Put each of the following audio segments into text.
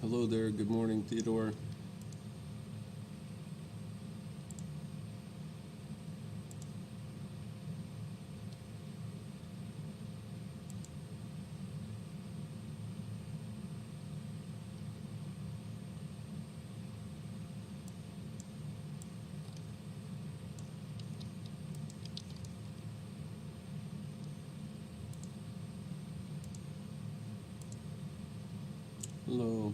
Hello there. Good morning, Theodore. Hello.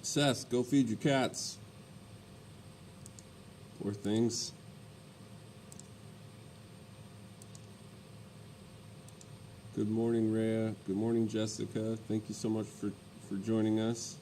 Seth, go feed your cats. Poor things. Good morning, Rhea. Good morning, Jessica. Thank you so much for joining us.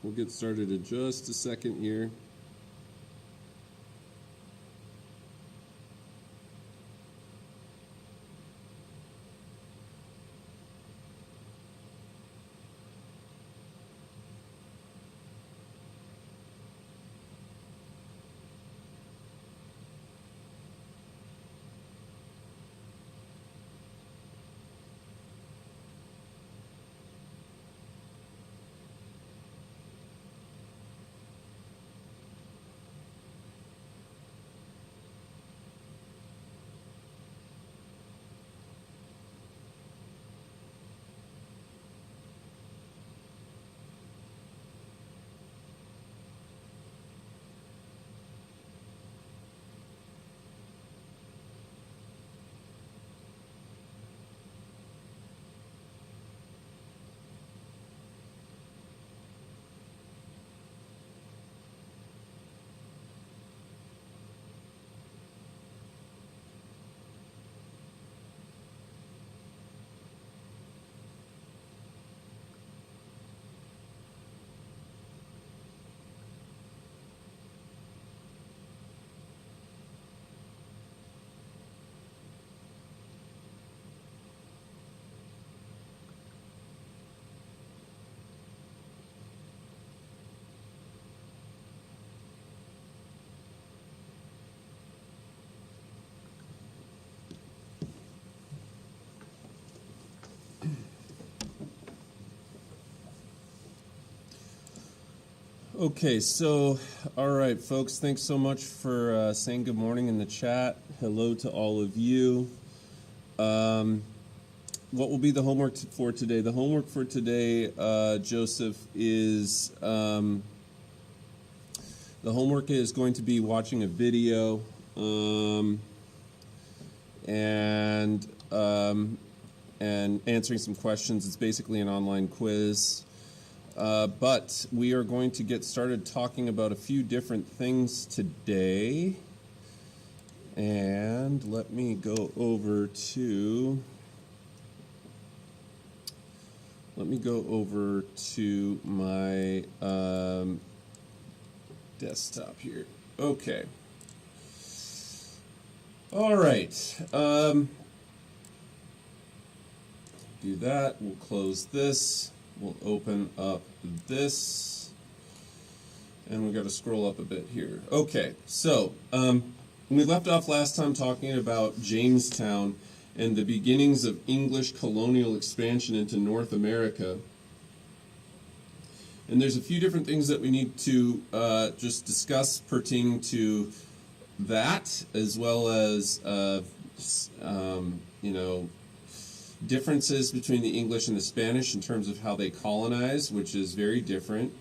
We'll get started in just a second here. Okay, so, all right, folks, thanks so much for saying good morning in the chat. Hello to all of you. what will be the homework for today? The homework for today, Joseph, is the homework is going to be watching a video and answering some questions. It's basically an online quiz. But we are going to get started talking about a few different things today. And let me go over to my desktop here. Okay. All right. Do that. We'll close this. We'll open up this. And we've got to scroll up a bit here. Okay. So, we left off last time talking about Jamestown and the beginnings of English colonial expansion into North America. And there's a few different things that we need to just discuss pertaining to that, as well as, differences between the English and the Spanish in terms of how they colonize, which is very different.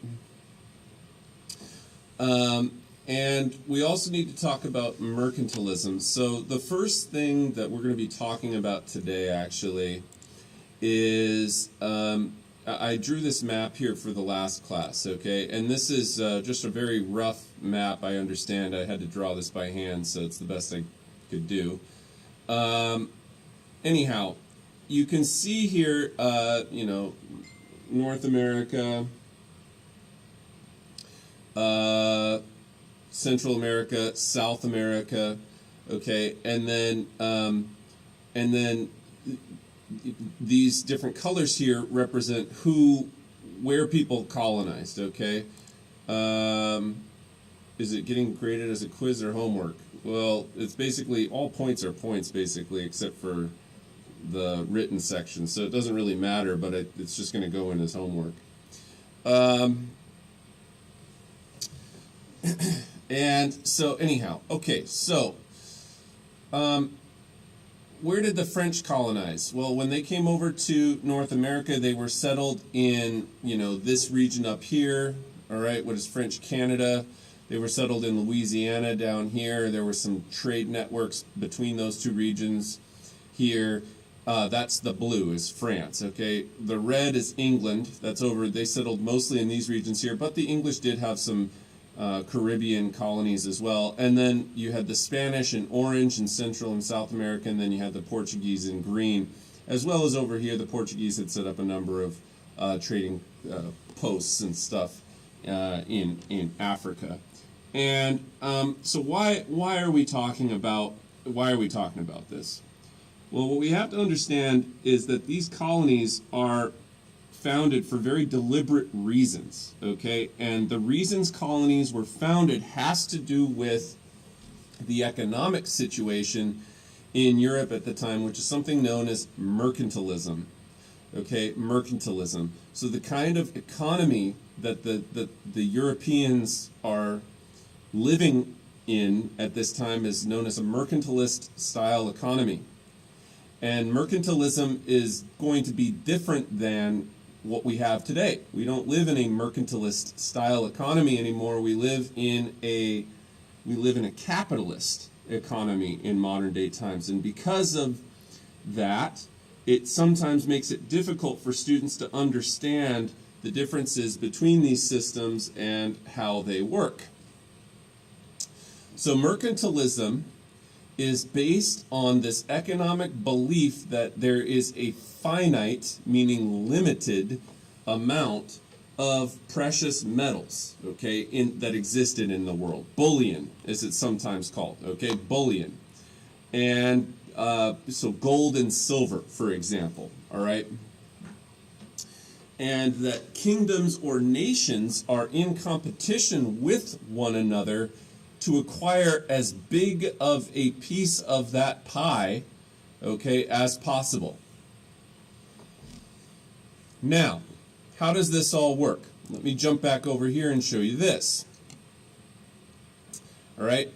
And we also need to talk about mercantilism. So the first thing that we're going to be talking about today, actually, is I drew this map here for the last class, okay? And this is just a very rough map, I understand. I had to draw this by hand, so it's the best I could do. Anyhow, you can see here, North America, Central America, South America, okay, and then these different colors here represent where people colonized, okay. Is it getting graded as a quiz or homework? Well, it's basically, all points are points, basically, except for the written section, so it doesn't really matter, but it's just going to go in as homework. And so anyhow, okay, so where did the French colonize? Well, when they came over to North America, they were settled in, this region up here, all right, what is French Canada. They were settled in Louisiana down here. There were some trade networks between those two regions here. That's the blue is France, okay? The red is England. That's over, they settled mostly in these regions here, but the English did have some Caribbean colonies as well. And then you had the Spanish in orange in Central and South America, and then you had the Portuguese in green. As well as over here, the Portuguese had set up a number of trading posts and stuff in Africa. And so why are we talking about this? Well, what we have to understand is that these colonies are founded for very deliberate reasons, okay? And the reasons colonies were founded has to do with the economic situation in Europe at the time, which is something known as mercantilism, okay? Mercantilism. So the kind of economy that the Europeans are living in at this time is known as a mercantilist style economy. And mercantilism is going to be different than what we have today. We don't live in a mercantilist style economy anymore. We live in a capitalist economy in modern day times. And because of that, it sometimes makes it difficult for students to understand the differences between these systems and how they work. So mercantilism is based on this economic belief that there is a finite, meaning limited, amount of precious metals, okay, that existed in the world. Bullion, as it's sometimes called, okay, bullion. And so gold and silver, for example, all right? And that kingdoms or nations are in competition with one another to acquire as big of a piece of that pie, okay, as possible. Now, how does this all work? Let me jump back over here and show you this. All right,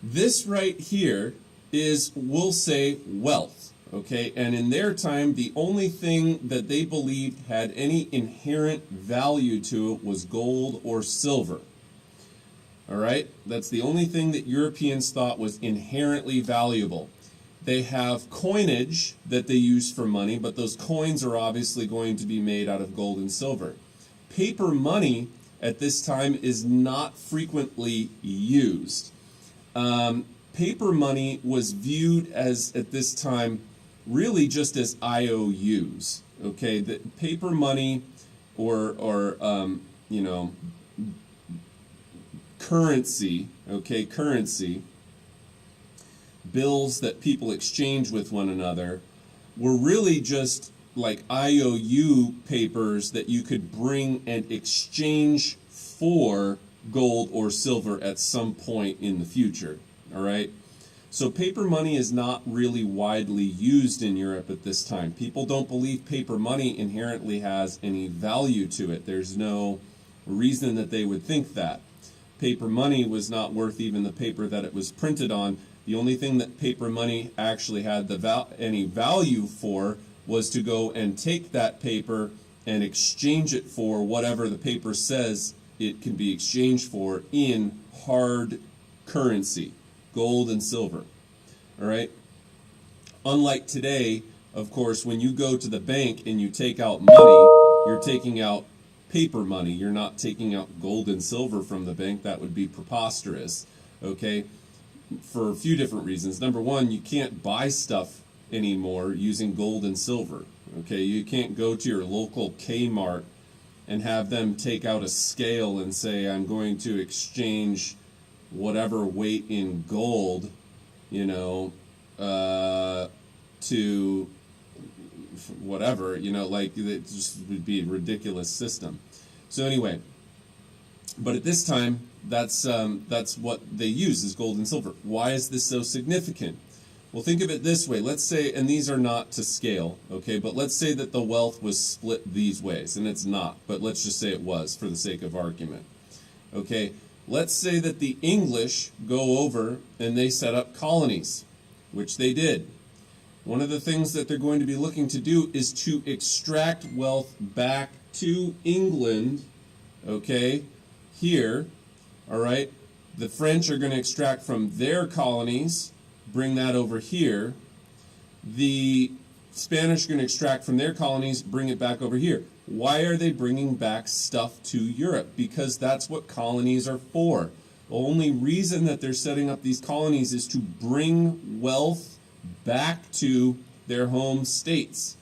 this right here is, we'll say, wealth, Okay, and in their time, the only thing that they believed had any inherent value to it was gold or silver. All right, that's the only thing that Europeans thought was inherently valuable. They have coinage that they use for money, but those coins are obviously going to be made out of gold and silver. Paper money at this time is not frequently used. Paper money was viewed as, at this time, really just as IOUs. Okay, the paper money or currency, okay, currency, bills that people exchange with one another were really just like IOU papers that you could bring and exchange for gold or silver at some point in the future. All right? So paper money is not really widely used in Europe at this time. People don't believe paper money inherently has any value to it. There's no reason that they would think that. Paper money was not worth even the paper that it was printed on. The only thing that paper money actually had any value for was to go and take that paper and exchange it for whatever the paper says it can be exchanged for in hard currency, gold and silver. All right? Unlike today, of course, when you go to the bank and you take out money, you're taking out paper money. You're not taking out gold and silver from the bank. That would be preposterous. Okay? For a few different reasons. Number one, you can't buy stuff anymore using gold and silver. Okay, you can't go to your local Kmart and have them take out a scale and say, I'm going to exchange whatever weight in gold, to whatever, like it just would be a ridiculous system. So anyway, but at this time, that's what they use is gold and silver. Why is this so significant? Well, think of it this way. Let's say, and these are not to scale, okay, but let's say that the wealth was split these ways, and it's not, but let's just say it was for the sake of argument. Okay, let's say that the English go over and they set up colonies, which they did. One of the things that they're going to be looking to do is to extract wealth back to England, okay, here. All right, the French are going to extract from their colonies, bring that over here. The Spanish are going to extract from their colonies, bring it back over here. Why are they bringing back stuff to Europe? Because that's what colonies are for. The only reason that they're setting up these colonies is to bring wealth back to their home states.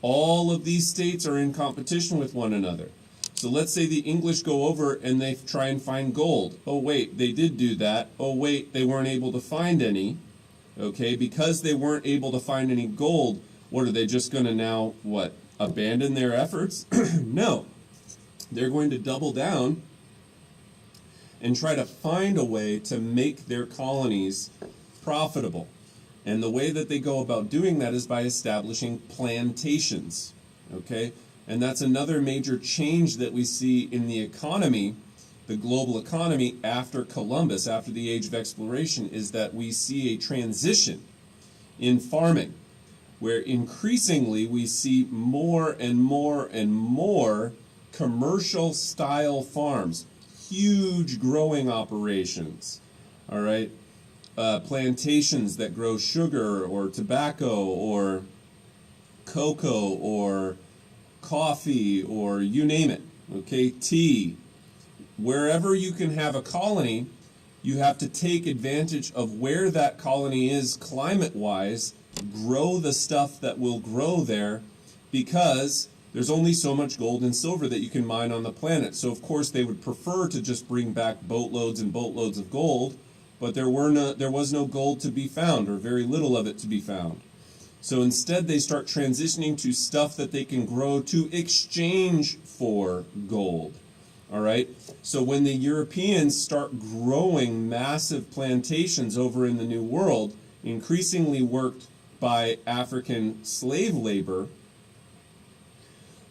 All of these states are in competition with one another. So let's say the English go over and they try and find gold. Oh, wait, they did do that. Oh, wait, they weren't able to find any. Okay, because they weren't able to find any gold, what are they just going to now, abandon their efforts? No. They're going to double down and try to find a way to make their colonies profitable. And the way that they go about doing that is by establishing plantations. Okay? And that's another major change that we see in the economy, the global economy after Columbus, after the Age of Exploration, is that we see a transition in farming, where increasingly we see more and more and more commercial style farms, huge growing operations, all right? Plantations that grow sugar or tobacco or cocoa or coffee or you name it, okay, tea. Wherever you can have a colony, you have to take advantage of where that colony is climate-wise, grow the stuff that will grow there, because there's only so much gold and silver that you can mine on the planet. So of course they would prefer to just bring back boatloads and boatloads of gold, but there was no gold to be found, or very little of it to be found. So instead they start transitioning to stuff that they can grow to exchange for gold. All right? So when the Europeans start growing massive plantations over in the New World, increasingly worked by African slave labor,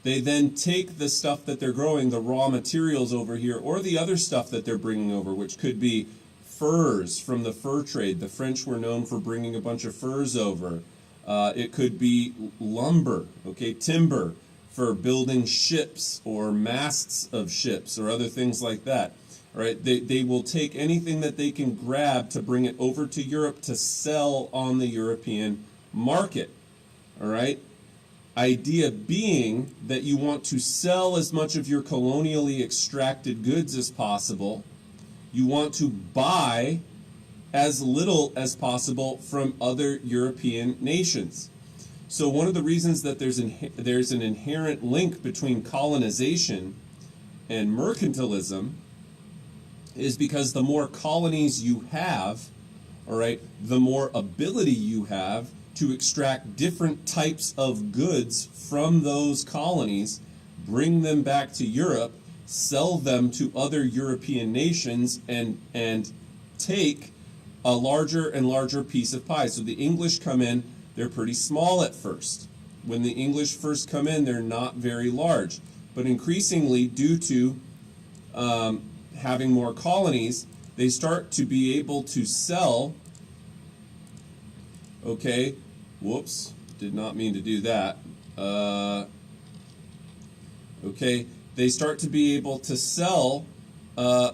they then take the stuff that they're growing, the raw materials over here, or the other stuff that they're bringing over, which could be furs from the fur trade. The French were known for bringing a bunch of furs over. It could be lumber, okay, timber for building ships or masts of ships or other things like that. All right, they will take anything that they can grab to bring it over to Europe to sell on the European market. All right, idea being that you want to sell as much of your colonially extracted goods as possible. You want to buy as little as possible from other European nations. So one of the reasons that there's an inherent link between colonization and mercantilism is because the more colonies you have, all right, the more ability you have to extract different types of goods from those colonies, bring them back to Europe, sell them to other European nations, and take a larger and larger piece of pie. So the English come in, they're pretty small at first. When the English first come in, they're not very large. But increasingly, due to having more colonies, they start to be able to sell, okay, whoops, did not mean to do that. Okay, they start to be able to sell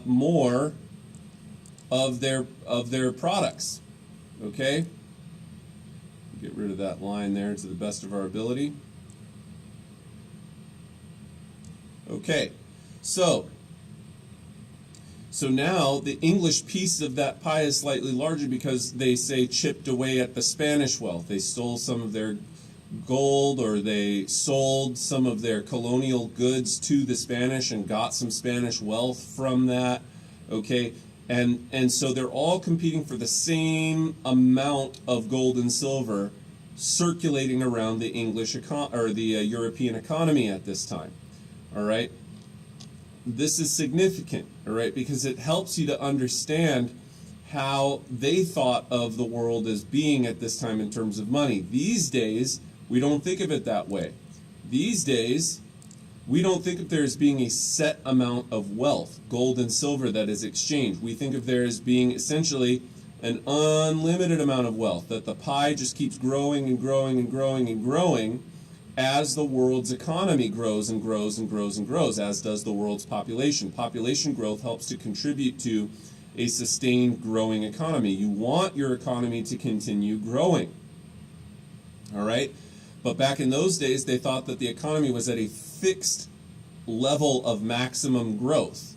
more of their products. Okay, get rid of that line there to the best of our ability. Okay, so now the English piece of that pie is slightly larger because they say chipped away at the Spanish wealth. They stole some of their gold, or they sold some of their colonial goods to the Spanish and got some Spanish wealth from that. Okay, and so they're all competing for the same amount of gold and silver circulating around the European economy at this time. All right. This is significant, all right, because it helps you to understand how they thought of the world as being at this time in terms of money. These days, we don't think of it that way. These days, we don't think of there as being a set amount of wealth, gold and silver, that is exchanged. We think of there as being essentially an unlimited amount of wealth, that the pie just keeps growing and growing and growing and growing as the world's economy grows and grows and grows and grows, as does the world's population. Population growth helps to contribute to a sustained growing economy. You want your economy to continue growing. All right? But back in those days, they thought that the economy was at a fixed level of maximum growth.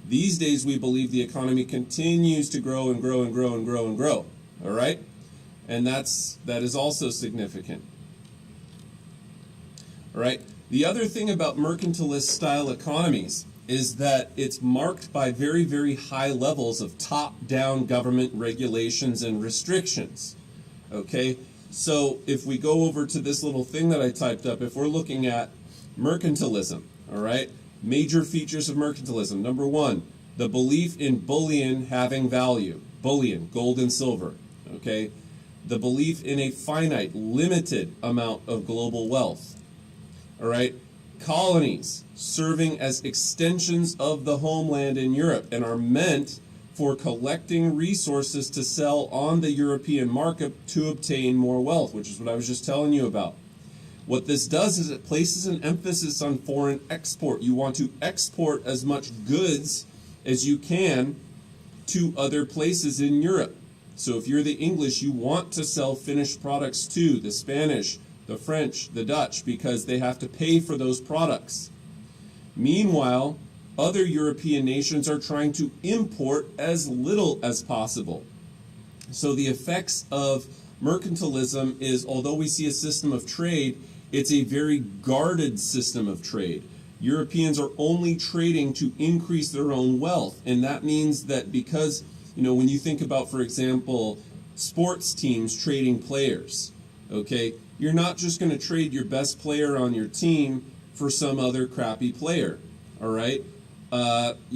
These days, we believe the economy continues to grow and grow and grow and grow and grow. All right? And that is also significant. All right. The other thing about mercantilist style economies is that it's marked by very, very high levels of top-down government regulations and restrictions. Okay, so if we go over to this little thing that I typed up, if we're looking at mercantilism, all right, major features of mercantilism. Number one, the belief in bullion having value. Bullion, gold and silver. Okay, the belief in a finite, limited amount of global wealth. All right, colonies serving as extensions of the homeland in Europe and are meant for collecting resources to sell on the European market to obtain more wealth, which is what I was just telling you about. What this does is it places an emphasis on foreign export. You want to export as much goods as you can to other places in Europe. So if you're the English, you want to sell finished products to the Spanish, the French, the Dutch, because they have to pay for those products. Meanwhile, other European nations are trying to import as little as possible. So the effects of mercantilism is, although we see a system of trade, it's a very guarded system of trade. Europeans are only trading to increase their own wealth, and that means that because, when you think about, for example, sports teams trading players, okay, you're not just going to trade your best player on your team for some other crappy player, all right?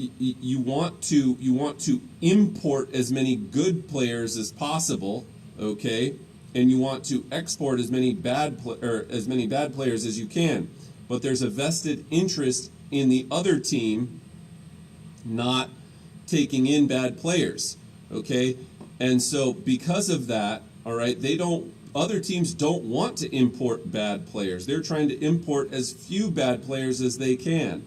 You want to import as many good players as possible, okay? And you want to export as many bad players as you can. But there's a vested interest in the other team not taking in bad players, okay? And so because of that, all right, they don't Other teams don't want to import bad players. They're trying to import as few bad players as they can.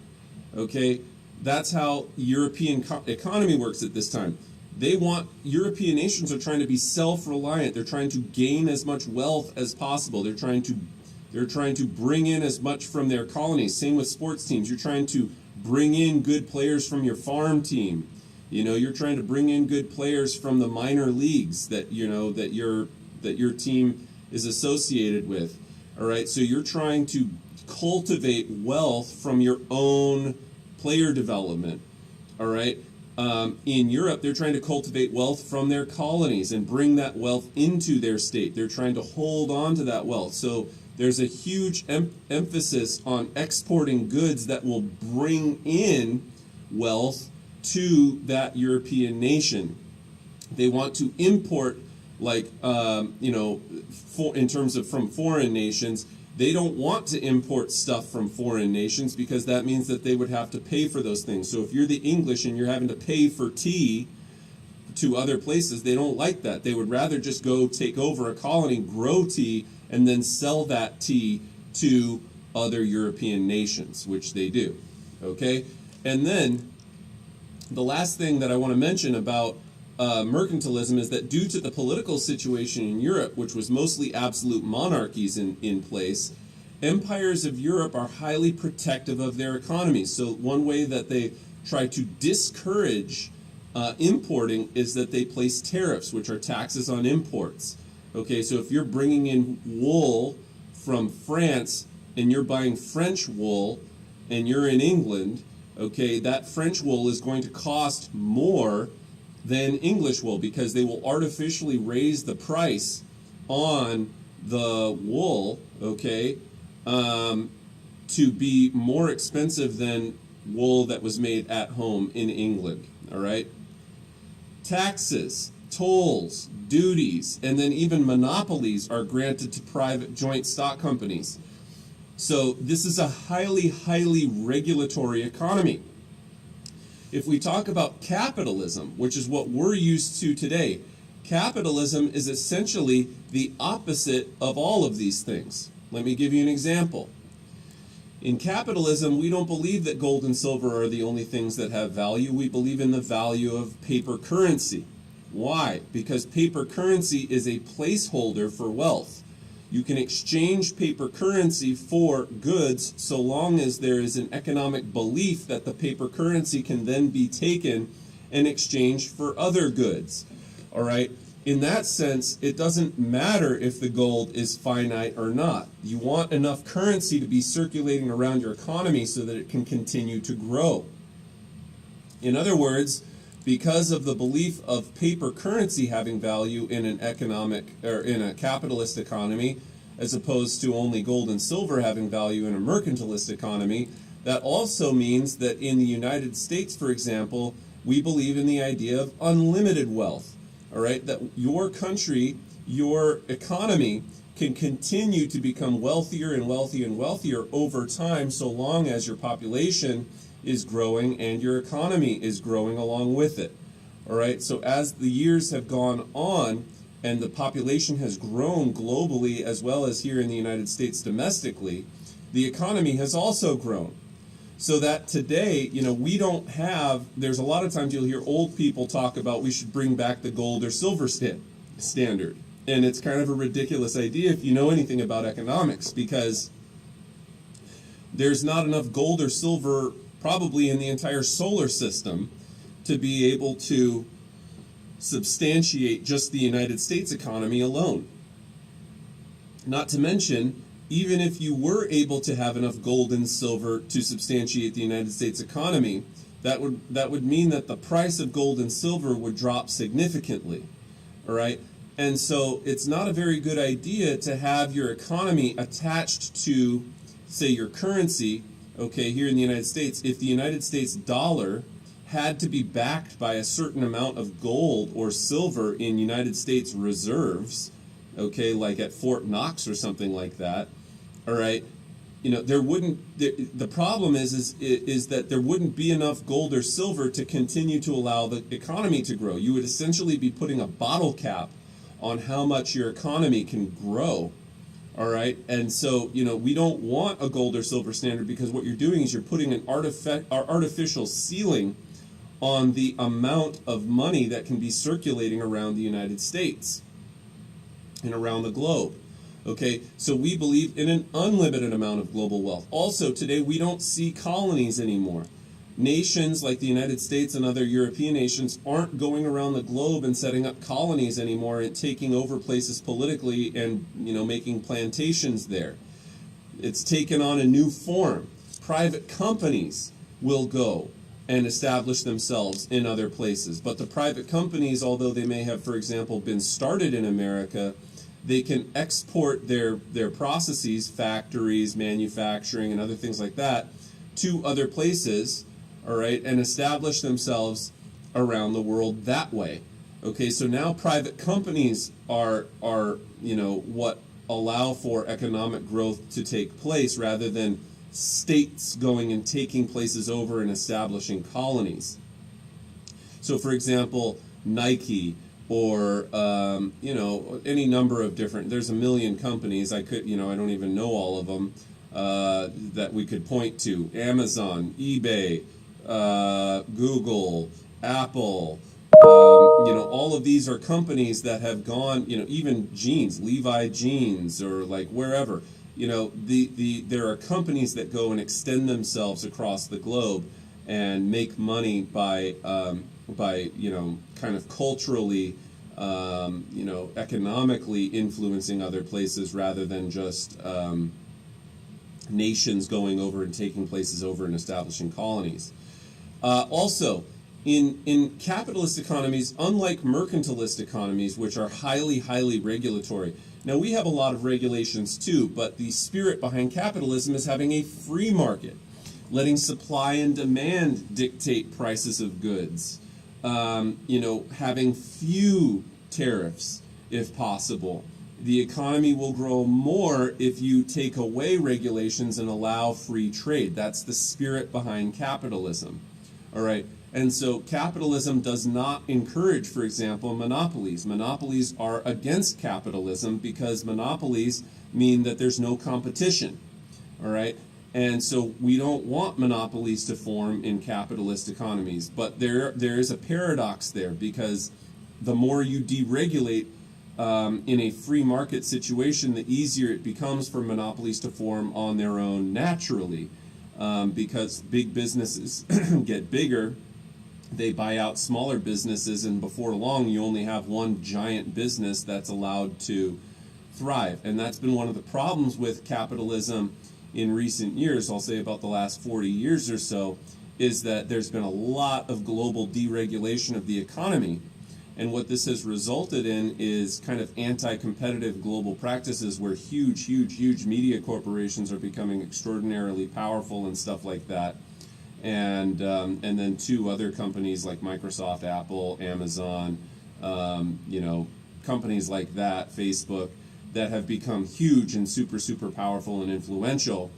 Okay? That's how European economy works at this time. European nations are trying to be self-reliant. They're trying to gain as much wealth as possible. They're trying to bring in as much from their colonies. Same with sports teams. You're trying to bring in good players from your farm team. You're trying to bring in good players from the minor leagues that your team is associated with. All right? So you're trying to cultivate wealth from your own player development. All right? In Europe, they're trying to cultivate wealth from their colonies and bring that wealth into their state. They're trying to hold on to that wealth. So there's a huge emphasis on exporting goods that will bring in wealth to that European nation. They want to import, in terms of from foreign nations. They don't want to import stuff from foreign nations because that means that they would have to pay for those things. So if you're the English and you're having to pay for tea to other places, they don't like that. They would rather just go take over a colony, grow tea, and then sell that tea to other European nations, which they do. Okay? And then the last thing that I want to mention about mercantilism is that due to the political situation in Europe, which was mostly absolute monarchies in place, empires of Europe are highly protective of their economies. So one way that they try to discourage importing is that they place tariffs, which are taxes on imports. Okay, so if you're bringing in wool from France and you're buying French wool and you're in England, okay, that French wool is going to cost more than English wool because they will artificially raise the price on the wool, okay, to be more expensive than wool that was made at home in England, all right? Taxes, tolls, duties, and then even monopolies are granted to private joint stock companies. So this is a highly, highly regulatory economy. If we talk about capitalism, which is what we're used to today, capitalism is essentially the opposite of all of these things. Let me give you an example. In capitalism, we don't believe that gold and silver are the only things that have value. We believe in the value of paper currency. Why? Because paper currency is a placeholder for wealth. You can exchange paper currency for goods so long as there is an economic belief that the paper currency can then be taken and exchanged for other goods. All right? In that sense, it doesn't matter if the gold is finite or not. You want enough currency to be circulating around your economy so that it can continue to grow. In other words, because of the belief of paper currency having value in an economic or in a capitalist economy, as opposed to only gold and silver having value in a mercantilist economy, that also means that in the United States, for example, we believe in the idea of unlimited wealth. All right, that your country, your economy can continue to become wealthier and wealthier and wealthier over time so long as your population is growing and your economy is growing along with it. All right, so as the years have gone on and the population has grown globally as well as here in the United States domestically, the economy has also grown. So that today, we don't have, there's a lot of times you'll hear old people talk about we should bring back the gold or silver standard. And it's kind of a ridiculous idea if you know anything about economics, because there's not enough gold or silver probably in the entire solar system to be able to substantiate just the United States economy alone. Not to mention, even if you were able to have enough gold and silver to substantiate the United States economy, that would mean that the price of gold and silver would drop significantly. All right? And so it's not a very good idea to have your economy attached to, say, your currency. Okay, here in the United States, if the United States dollar had to be backed by a certain amount of gold or silver in United States reserves, okay, like at Fort Knox or something like that, all right, the problem is that there wouldn't be enough gold or silver to continue to allow the economy to grow. You would essentially be putting a bottle cap on how much your economy can grow. All right, and so we don't want a gold or silver standard, because what you're doing is you're putting an artificial ceiling on the amount of money that can be circulating around the United States and around the globe. Okay, so we believe in an unlimited amount of global wealth. Also, today we don't see colonies anymore. Nations like the United States and other European nations aren't going around the globe and setting up colonies anymore and taking over places politically and making plantations there. It's taken on a new form. Private companies will go and establish themselves in other places. But the private companies, although they may have, for example, been started in America, they can export their processes, factories, manufacturing, and other things like that, to other places, all right, and establish themselves around the world that way. Okay, so now private companies are what allow for economic growth to take place, rather than states going and taking places over and establishing colonies. So, for example, Nike, or any number of different. There's a million companies. I don't even know all of them that we could point to. Amazon, eBay, Google, Apple. All of these are companies that have gone. Even jeans, Levi jeans, or like wherever. There are companies that go and extend themselves across the globe and make money by kind of culturally, economically influencing other places, rather than just nations going over and taking places over and establishing colonies. Also, in capitalist economies, unlike mercantilist economies, which are highly, highly regulatory. Now, we have a lot of regulations too, but the spirit behind capitalism is having a free market, letting supply and demand dictate prices of goods, having few tariffs if possible. The economy will grow more if you take away regulations and allow free trade. That's the spirit behind capitalism. All right. And so capitalism does not encourage, for example, monopolies. Monopolies are against capitalism because monopolies mean that there's no competition. All right. And so we don't want monopolies to form in capitalist economies. But there is a paradox there, because the more you deregulate in a free market situation, the easier it becomes for monopolies to form on their own naturally, because big businesses get bigger. They buy out smaller businesses, and before long you only have one giant business that's allowed to thrive. And that's been one of the problems with capitalism in recent years, I'll say about the last 40 years or so, is that there's been a lot of global deregulation of the economy. And what this has resulted in is kind of anti-competitive global practices where huge, huge, huge media corporations are becoming extraordinarily powerful and stuff like that. And then two other companies like Microsoft, Apple, Amazon, companies like that, Facebook, that have become huge and super, super powerful and influential.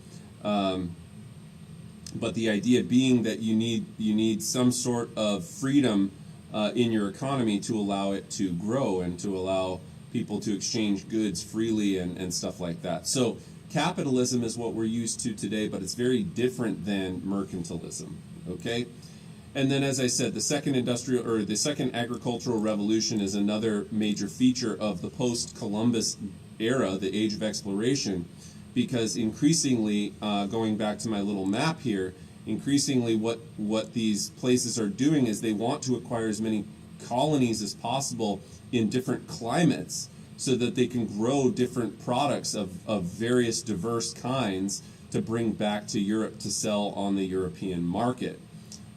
But the idea being that you need some sort of freedom in your economy to allow it to grow and to allow people to exchange goods freely and stuff like that. So capitalism is what we're used to today, but it's very different than mercantilism, okay? And then, as I said, the second agricultural revolution is another major feature of the post-Columbus era, the age of exploration, because increasingly, going back to my little map here, increasingly what these places are doing is they want to acquire as many colonies as possible in different climates, so that they can grow different products of various diverse kinds to bring back to Europe to sell on the European market.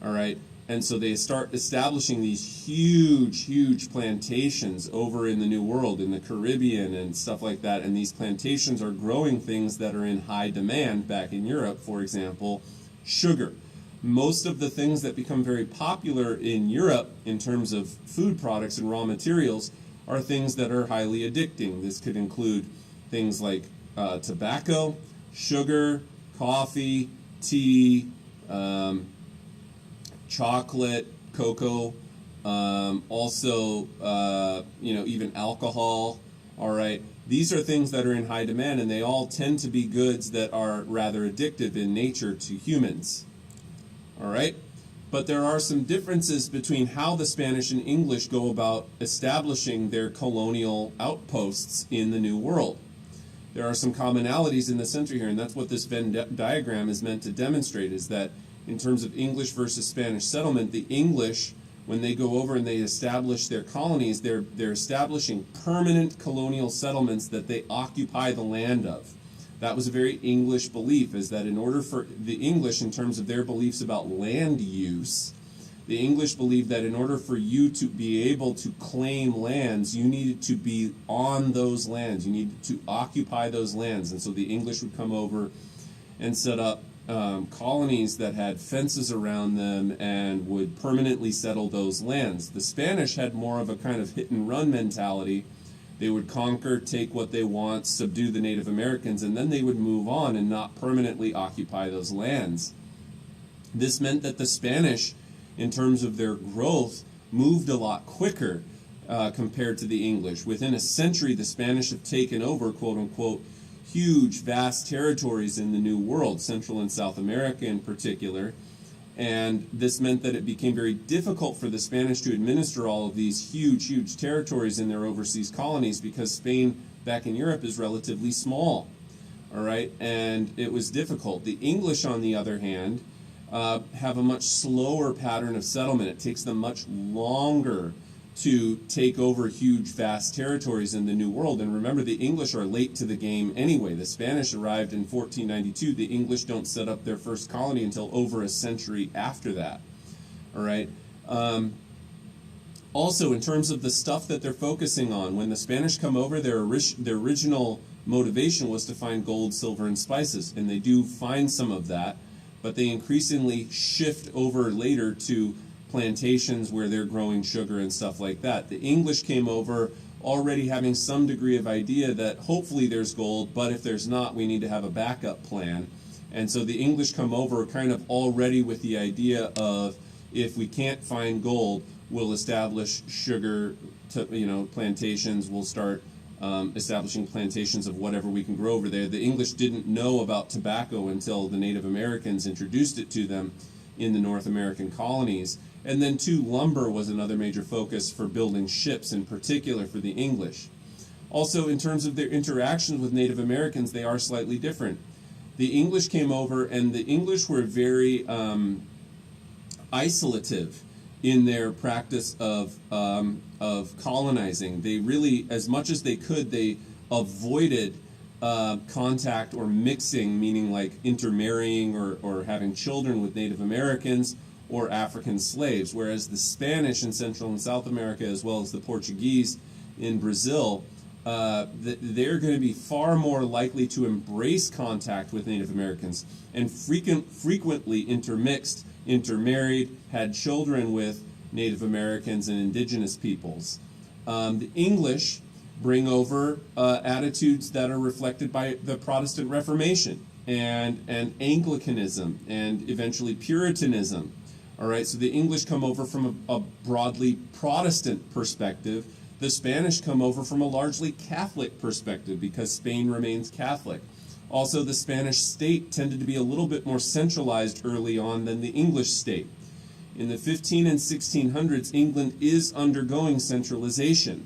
All right. And so they start establishing these huge, huge plantations over in the New World, in the Caribbean and stuff like that. And these plantations are growing things that are in high demand back in Europe. For example, sugar. Most of the things that become very popular in Europe in terms of food products and raw materials are things that are highly addicting. This could include things like tobacco, sugar, coffee, tea, chocolate, cocoa, Also, even alcohol. All right, these are things that are in high demand, and they all tend to be goods that are rather addictive in nature to humans. All right, but there are some differences between how the Spanish and English go about establishing their colonial outposts in the New World. There are some commonalities in the center here, and that's what this Venn diagram is meant to demonstrate, is that in terms of English versus Spanish settlement, the English, when they go over and they establish their colonies, they're establishing permanent colonial settlements that they occupy the land of. That was a very English belief, is that in order for the English, in terms of their beliefs about land use, the English believed that in order for you to be able to claim lands, you needed to be on those lands. You needed to occupy those lands. And so the English would come over and set up colonies that had fences around them and would permanently settle those lands. The Spanish had more of a kind of hit and run mentality. They would conquer, take what they want, subdue the Native Americans, and then they would move on and not permanently occupy those lands. This meant that the Spanish, in terms of their growth, moved a lot quicker compared to the English. Within a century, the Spanish have taken over, quote unquote, huge, vast territories in the New World, Central and South America in particular. And this meant that it became very difficult for the Spanish to administer all of these huge, huge territories in their overseas colonies, because Spain back in Europe is relatively small. All right, and it was difficult. The English, on the other hand, have a much slower pattern of settlement. It takes them much longer to take over huge, vast territories in the New World. And remember, the English are late to the game anyway. The Spanish arrived in 1492. The English don't set up their first colony until over a century after that. All right. Also, in terms of the stuff that they're focusing on, when the Spanish come over, their original motivation was to find gold, silver, and spices. And they do find some of that, but they increasingly shift over later to plantations where they're growing sugar and stuff like that. The English came over already having some degree of idea that hopefully there's gold, but if there's not, we need to have a backup plan. And so the English come over kind of already with the idea of, if we can't find gold, we'll establish sugar plantations. We'll start establishing plantations of whatever we can grow over there. The English didn't know about tobacco until the Native Americans introduced it to them in the North American colonies. And then too, lumber was another major focus for building ships, in particular for the English. Also, in terms of their interactions with Native Americans, they are slightly different. The English came over, and the English were very isolative in their practice of colonizing. They really, as much as they could, they avoided contact or mixing, meaning like intermarrying or having children with Native Americans or African slaves, whereas the Spanish in Central and South America, as well as the Portuguese in Brazil, they're going to be far more likely to embrace contact with Native Americans and frequently intermixed, intermarried, had children with Native Americans and indigenous peoples. The English bring over attitudes that are reflected by the Protestant Reformation and Anglicanism and eventually Puritanism. All right, so the English come over from a broadly Protestant perspective. The Spanish come over from a largely Catholic perspective because Spain remains Catholic. Also, the Spanish state tended to be a little bit more centralized early on than the English state. In the 15 and 1600s, England is undergoing centralization,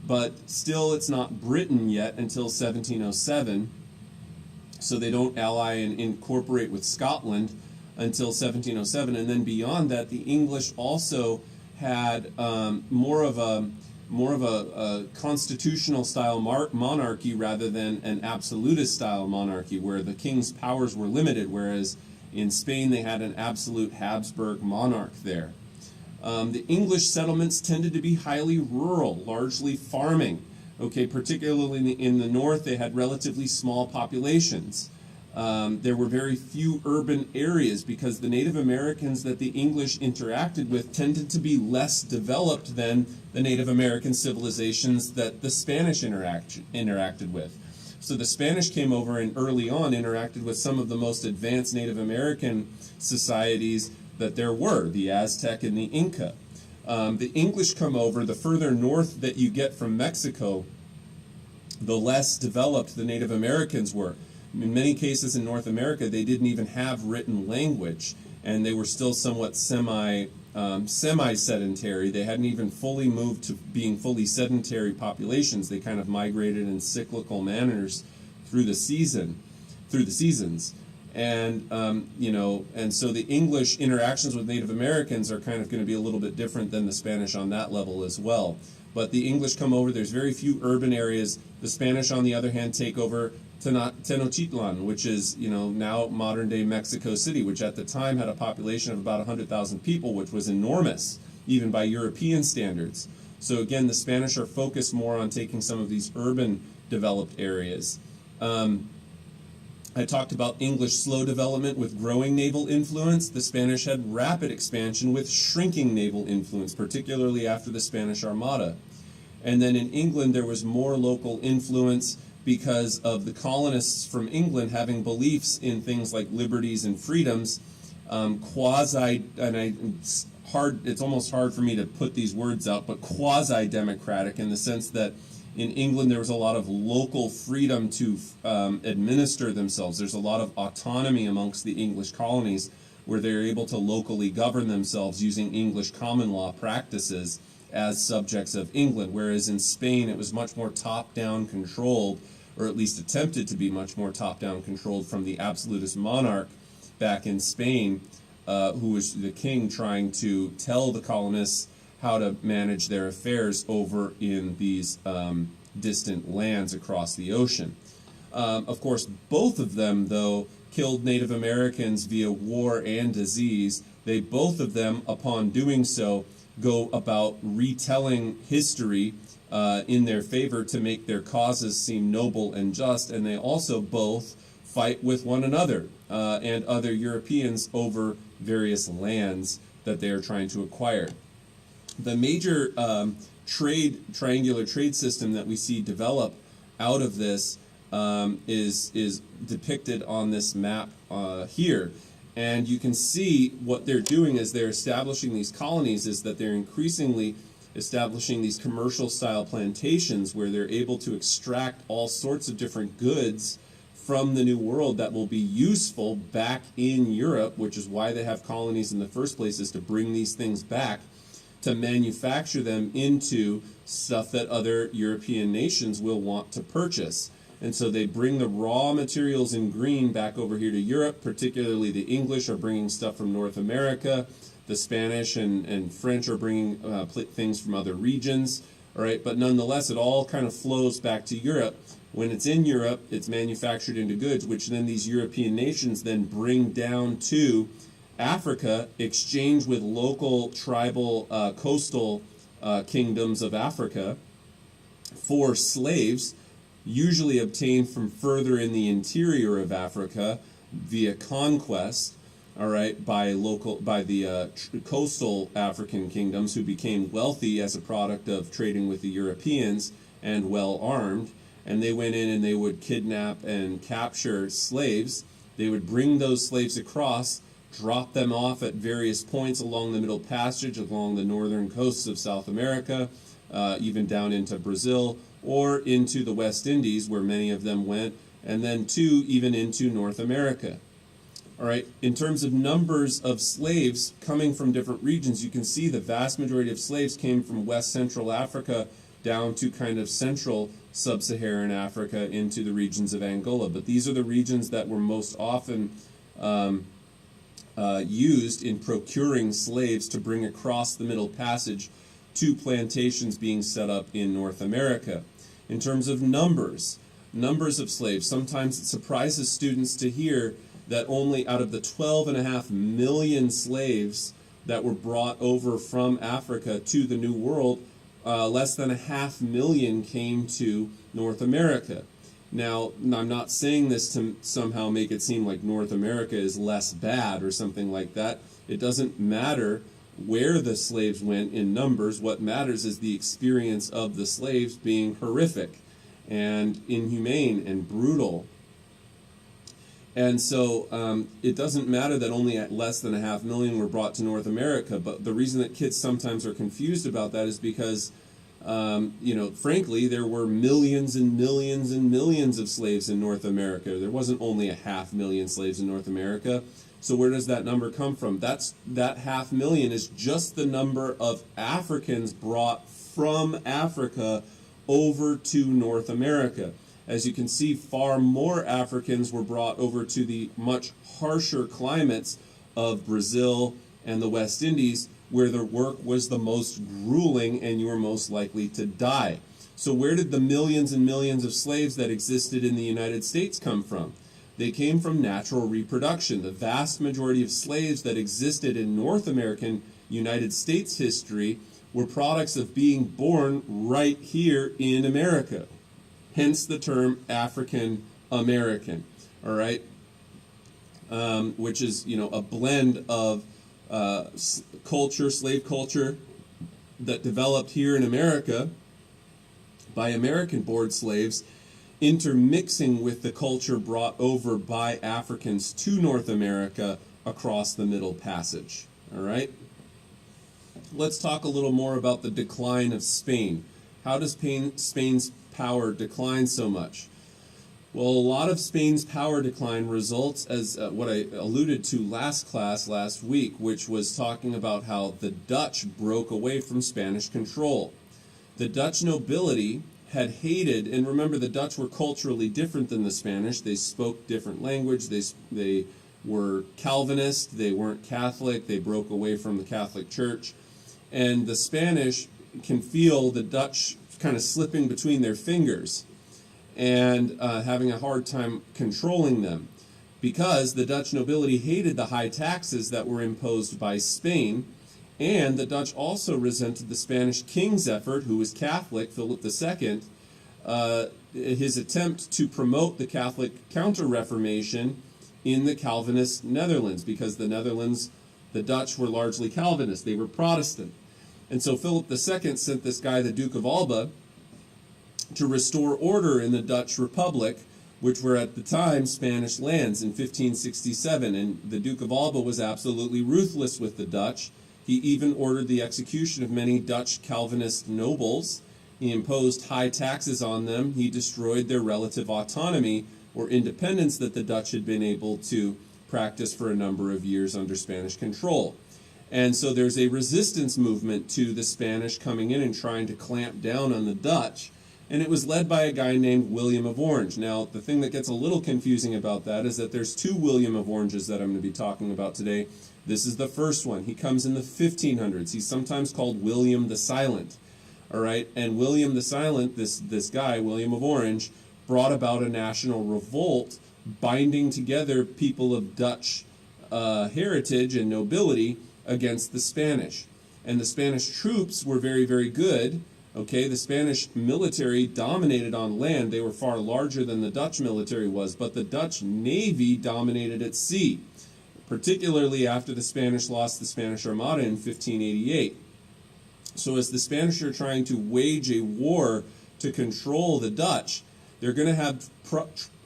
but still it's not Britain yet until 1707, so they don't ally and incorporate with Scotland until 1707, and then beyond that, the English also had more of a constitutional style monarchy rather than an absolutist style monarchy, where the king's powers were limited, whereas in Spain they had an absolute Habsburg monarch there. The English settlements tended to be highly rural, largely farming. Okay, particularly in the north, they had relatively small populations. There were very few urban areas because the Native Americans that the English interacted with tended to be less developed than the Native American civilizations that the Spanish interacted with. So the Spanish came over and early on interacted with some of the most advanced Native American societies that there were, the Aztec and the Inca. The English come over. The further north that you get from Mexico, the less developed the Native Americans were. In many cases in North America, they didn't even have written language, and they were still somewhat semi-sedentary. They hadn't even fully moved to being fully sedentary populations. They kind of migrated in cyclical manners through the seasons. And and so the English interactions with Native Americans are kind of going to be a little bit different than the Spanish on that level as well. But the English come over. There's very few urban areas. The Spanish, on the other hand, take over Tenochtitlan, which is now modern-day Mexico City, which at the time had a population of about 100,000 people, which was enormous, even by European standards. So again, the Spanish are focused more on taking some of these urban developed areas. I talked about English slow development with growing naval influence. The Spanish had rapid expansion with shrinking naval influence, particularly after the Spanish Armada. And then in England, there was more local influence because of the colonists from England having beliefs in things like liberties and freedoms, it's almost hard for me to put these words out, but quasi-democratic in the sense that in England, there was a lot of local freedom to administer themselves. There's a lot of autonomy amongst the English colonies where they're able to locally govern themselves using English common law practices as subjects of England, whereas in Spain, it was much more top-down controlled, or at least attempted to be much more top-down controlled from the absolutist monarch back in Spain, who was the king trying to tell the colonists how to manage their affairs over in these distant lands across the ocean. Of course, both of them, though, killed Native Americans via war and disease. They both of them, upon doing so, go about retelling history in their favor to make their causes seem noble and just, and they also both fight with one another and other Europeans over various lands that they are trying to acquire. The major triangular trade system that we see develop out of this is depicted on this map here. And you can see what they're doing as they're establishing these colonies is that they're increasingly establishing these commercial style plantations where they're able to extract all sorts of different goods from the New World that will be useful back in Europe, which is why they have colonies in the first place, is to bring these things back to manufacture them into stuff that other European nations will want to purchase. And so they bring the raw materials in green back over here to Europe, particularly the English are bringing stuff from North America, the Spanish and French are bringing things from other regions, all right? But nonetheless, it all kind of flows back to Europe. When it's in Europe, it's manufactured into goods, which then these European nations then bring down to Africa, exchange with local tribal coastal kingdoms of Africa for slaves, usually obtained from further in the interior of Africa via conquest, all right, by the coastal African kingdoms who became wealthy as a product of trading with the Europeans and well armed, and they went in and they would kidnap and capture slaves. They would bring those slaves across, drop them off at various points along the Middle Passage, along the northern coasts of South America, even down into Brazil, or into the West Indies, where many of them went, and then even into North America. All right, in terms of numbers of slaves coming from different regions, you can see the vast majority of slaves came from West Central Africa down to kind of central sub-Saharan Africa into the regions of Angola. But these are the regions that were most often used in procuring slaves to bring across the Middle Passage to plantations being set up in North America. In terms of numbers of slaves, sometimes it surprises students to hear that only out of the 12.5 million slaves that were brought over from Africa to the New World, less than 500,000 came to North America. Now, I'm not saying this to somehow make it seem like North America is less bad or something like that. It doesn't matter where the slaves went in numbers. What matters is the experience of the slaves being horrific and inhumane and brutal. And so it doesn't matter that only at less than 500,000 were brought to North America, but the reason that kids sometimes are confused about that is because, frankly, there were millions and millions and millions of slaves in North America. There wasn't only 500,000 slaves in North America. So where does that number come from? That 500,000 is just the number of Africans brought from Africa over to North America. As you can see, far more Africans were brought over to the much harsher climates of Brazil and the West Indies, where the work was the most grueling and you were most likely to die. So where did the millions and millions of slaves that existed in the United States come from? They came from natural reproduction. The vast majority of slaves that existed in North American United States history were products of being born right here in America. Hence the term African American, all right, which is, a blend of slave culture that developed here in America by American-born slaves, intermixing with the culture brought over by Africans to North America across the Middle Passage, all right? Let's talk a little more about the decline of Spain. How does Spain's power decline so much? Well, a lot of Spain's power decline results as what I alluded to last week, which was talking about how the Dutch broke away from Spanish control. The Dutch nobility had hated, and remember, the Dutch were culturally different than the Spanish. They spoke different language. They were Calvinist. They weren't Catholic. They broke away from the Catholic Church. And the Spanish can feel the Dutch kind of slipping between their fingers and having a hard time controlling them, because the Dutch nobility hated the high taxes that were imposed by Spain, and the Dutch also resented the Spanish king's effort, who was Catholic, Philip II, his attempt to promote the Catholic Counter-Reformation in the Calvinist Netherlands, because the Dutch were largely Calvinist. They were Protestant. And so Philip II sent this guy, the Duke of Alba, to restore order in the Dutch Republic, which were at the time Spanish lands, in 1567. And the Duke of Alba was absolutely ruthless with the Dutch. He even ordered the execution of many Dutch Calvinist nobles. He imposed high taxes on them. He destroyed their relative autonomy or independence that the Dutch had been able to practice for a number of years under Spanish control. And so there's a resistance movement to the Spanish coming in and trying to clamp down on the Dutch. And it was led by a guy named William of Orange. Now, the thing that gets a little confusing about that is that there's two William of Oranges that I'm going to be talking about today. This is the first one. He comes in the 1500s. He's sometimes called William the Silent. All right? And William the Silent, this guy, William of Orange, brought about a national revolt binding together people of Dutch heritage and nobility against the Spanish. And the Spanish troops were very, very good. Okay, the Spanish military dominated on land. They were far larger than the Dutch military was, but the Dutch navy dominated at sea, particularly after the Spanish lost the Spanish Armada in 1588. So as the Spanish are trying to wage a war to control the Dutch, they're going to have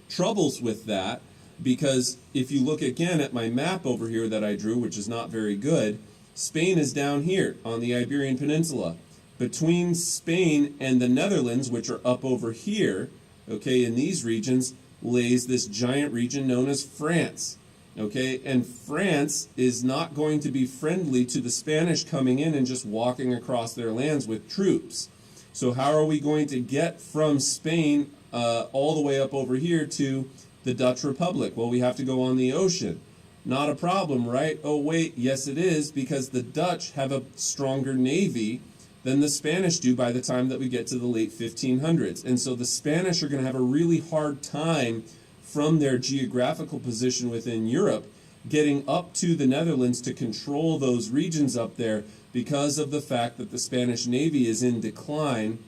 troubles with that, because if you look again at my map over here that I drew, which is not very good, Spain is down here on the Iberian Peninsula. Between Spain and the Netherlands, which are up over here, okay, in these regions, lays this giant region known as France. Okay, and France is not going to be friendly to the Spanish coming in and just walking across their lands with troops. So how are we going to get from Spain all the way up over here to the Dutch Republic? Well, we have to go on the ocean. Not a problem, right? Oh, wait, yes it is, because the Dutch have a stronger navy than the Spanish do by the time that we get to the late 1500s. And so the Spanish are going to have a really hard time from their geographical position within Europe getting up to the Netherlands to control those regions up there, because of the fact that the Spanish Navy is in decline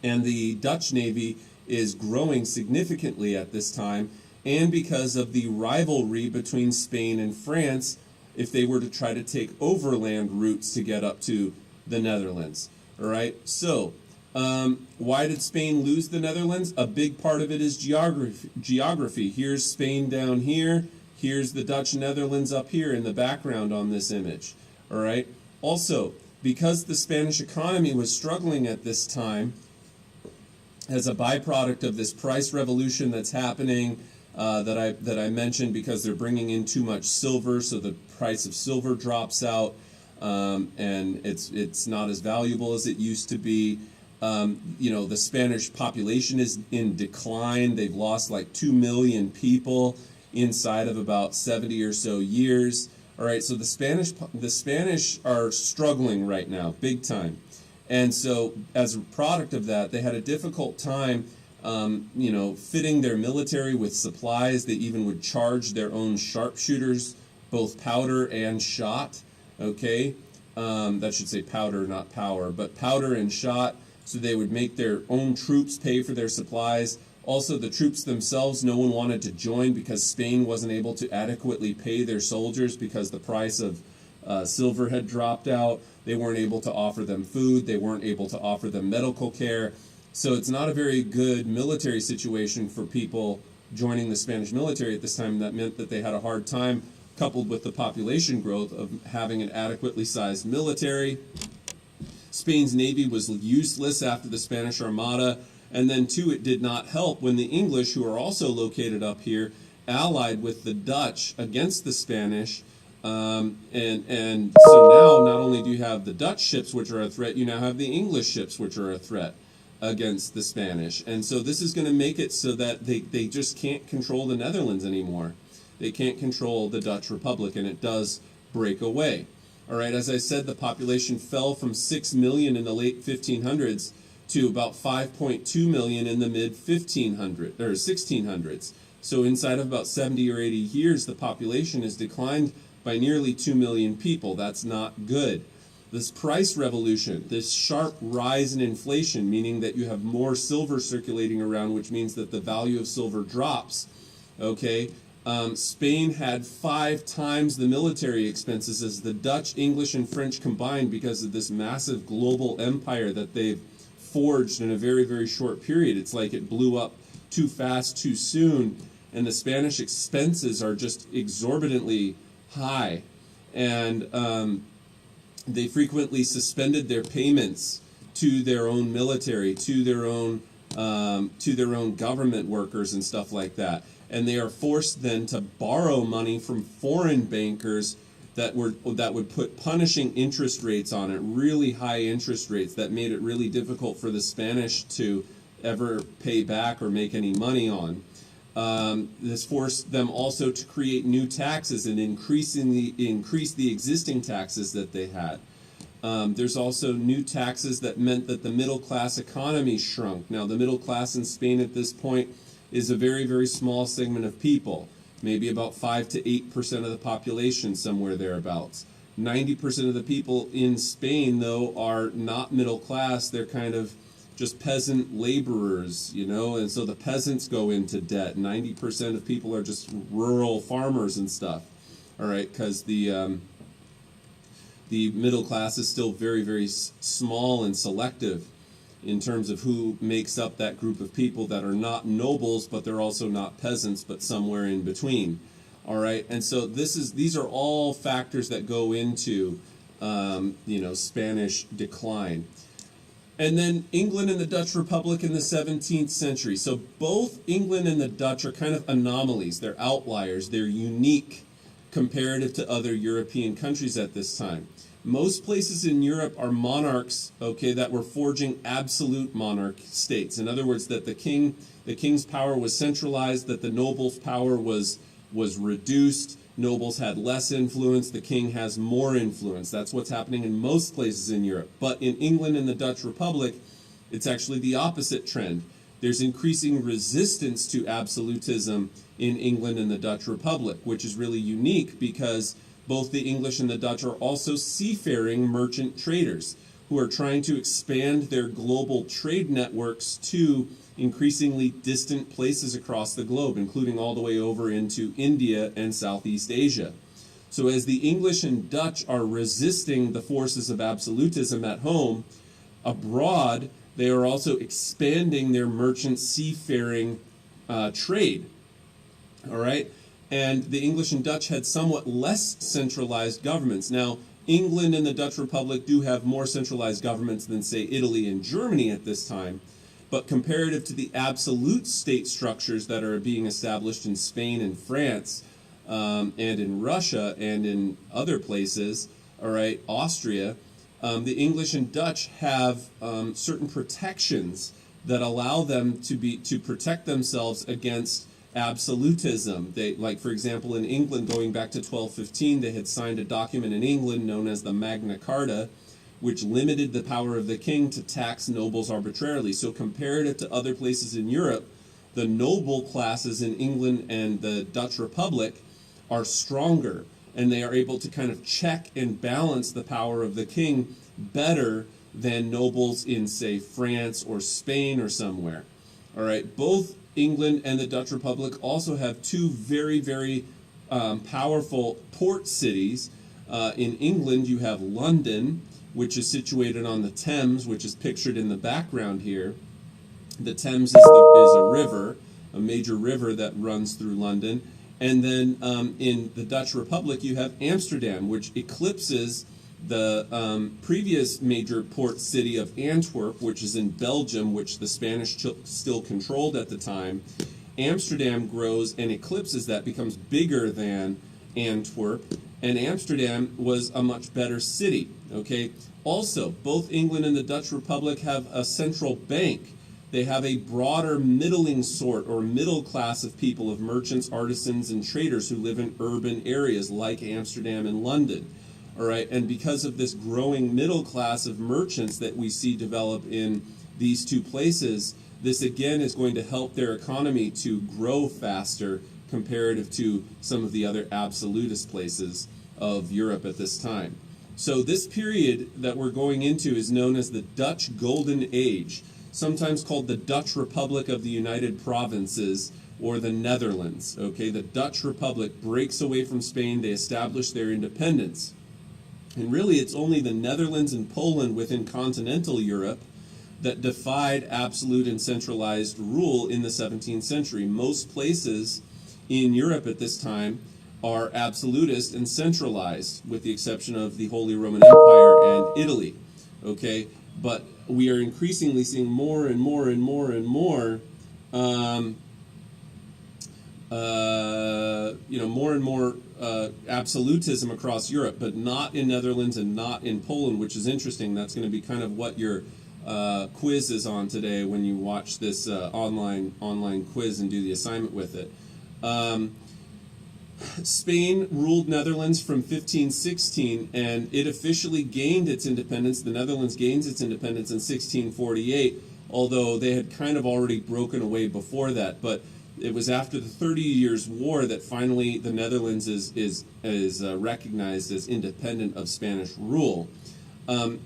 and the Dutch Navy is growing significantly at this time, and because of the rivalry between Spain and France if they were to try to take overland routes to get up to the Netherlands. All right, so Why did Spain lose the Netherlands? A big part of it is geography. Here's Spain down here. Here's the Dutch Netherlands up here in the background on this image. All right. Also, because the Spanish economy was struggling at this time, as a byproduct of this price revolution that's happening that I mentioned, because they're bringing in too much silver, so the price of silver drops out, and it's not as valuable as it used to be. The Spanish population is in decline. They've lost like 2 million people inside of about 70 or so years. All right, so the Spanish are struggling right now, big time. And so as a product of that, they had a difficult time, fitting their military with supplies. They even would charge their own sharpshooters, both powder and shot, okay? That should say powder, not power, but powder and shot. So they would make their own troops pay for their supplies. Also, the troops themselves, no one wanted to join because Spain wasn't able to adequately pay their soldiers because the price of silver had dropped out. They weren't able to offer them food. They weren't able to offer them medical care. So it's not a very good military situation for people joining the Spanish military at this time. That meant that they had a hard time, coupled with the population growth, of having an adequately sized military. Spain's navy was useless after the Spanish Armada. And then, too, it did not help when the English, who are also located up here, allied with the Dutch against the Spanish. And so now, not only do you have the Dutch ships, which are a threat, you now have the English ships, which are a threat against the Spanish. And so this is going to make it so that they just can't control the Netherlands anymore. They can't control the Dutch Republic, and it does break away. All right, as I said, the population fell from 6 million in the late 1500s to about 5.2 million in the mid-1600s. So inside of about 70 or 80 years, the population has declined by nearly 2 million people. That's not good. This price revolution, this sharp rise in inflation, meaning that you have more silver circulating around, which means that the value of silver drops, okay? Spain had 5 times the military expenses as the Dutch, English, and French combined because of this massive global empire that they've forged in a very, very short period. It's like it blew up too fast, too soon, and the Spanish expenses are just exorbitantly high. And they frequently suspended their payments to their own military, to their own government workers and stuff like that. And they are forced then to borrow money from foreign bankers that would put punishing interest rates on it, really high interest rates that made it really difficult for the Spanish to ever pay back or make any money on. This forced them also to create new taxes and increase the existing taxes that they had. There's also new taxes that meant that the middle class economy shrunk. Now, the middle class in Spain at this point is a very, very small segment of people. Maybe about 5 to 8% of the population, somewhere thereabouts. 90% of the people in Spain, though, are not middle class. They're kind of just peasant laborers, and so the peasants go into debt. 90% of people are just rural farmers and stuff, all right, because the middle class is still very, very small and selective in terms of who makes up that group of people that are not nobles, but they're also not peasants, but somewhere in between. All right, and so these are all factors that go into Spanish decline. And then England and the Dutch Republic in the 17th century. So both England and the Dutch are kind of anomalies. They're outliers. They're unique comparative to other European countries at this time. Most places in Europe are monarchs, okay, that were forging absolute monarch states. In other words, that the king's power was centralized, that the nobles' power was reduced. Nobles had less influence. The king has more influence. That's what's happening in most places in Europe. But in England and the Dutch Republic, it's actually the opposite trend. There's increasing resistance to absolutism in England and the Dutch Republic, which is really unique because both the English and the Dutch are also seafaring merchant traders who are trying to expand their global trade networks to increasingly distant places across the globe, including all the way over into India and Southeast Asia. So as the English and Dutch are resisting the forces of absolutism at home, abroad They are also expanding their merchant seafaring trade. All right? And the English and Dutch had somewhat less centralized governments. Now, England and the Dutch Republic do have more centralized governments than, say, Italy and Germany at this time. But comparative to the absolute state structures that are being established in Spain and France, and in Russia and in other places, all right, Austria, the English and Dutch have certain protections that allow them to protect themselves against absolutism. They, like, for example, in England, going back to 1215, they had signed a document in England known as the Magna Carta, which limited the power of the king to tax nobles arbitrarily. So comparative to other places in Europe, the noble classes in England and the Dutch Republic are stronger, and they are able to kind of check and balance the power of the king better than nobles in, say, France or Spain or somewhere. All right, both England and the Dutch Republic also have two very, very powerful port cities. In England, you have London, which is situated on the Thames, which is pictured in the background here. The Thames is a river, a major river that runs through London. And then in the Dutch Republic, you have Amsterdam, which eclipses the previous major port city of Antwerp, which is in Belgium, which the Spanish still controlled at the time. Amsterdam grows and eclipses that, becomes bigger than Antwerp, and Amsterdam was a much better city. Okay. Also, both England and the Dutch Republic have a central bank. They have a broader middling sort or middle class of people, of merchants, artisans, and traders who live in urban areas like Amsterdam and London. All right, and because of this growing middle class of merchants that we see develop in these two places, this again is going to help their economy to grow faster comparative to some of the other absolutist places of Europe at this time. So this period that we're going into is known as the Dutch Golden Age, sometimes called the Dutch Republic of the United Provinces, or the Netherlands. Okay, the Dutch Republic breaks away from Spain. They establish their independence. And really, it's only the Netherlands and Poland within continental Europe that defied absolute and centralized rule in the 17th century. Most places in Europe at this time are absolutist and centralized, with the exception of the Holy Roman Empire and Italy. Okay, but we are increasingly seeing more and more and more and more, more and more absolutism across Europe, but not in Netherlands and not in Poland, which is interesting. That's going to be kind of what your quiz is on today when you watch this online quiz and do the assignment with it. Spain ruled Netherlands from 1516, and it officially gained its independence. The Netherlands gains its independence in 1648, although they had kind of already broken away before that. But it was after the 30 Years' War that finally the Netherlands is recognized as independent of Spanish rule.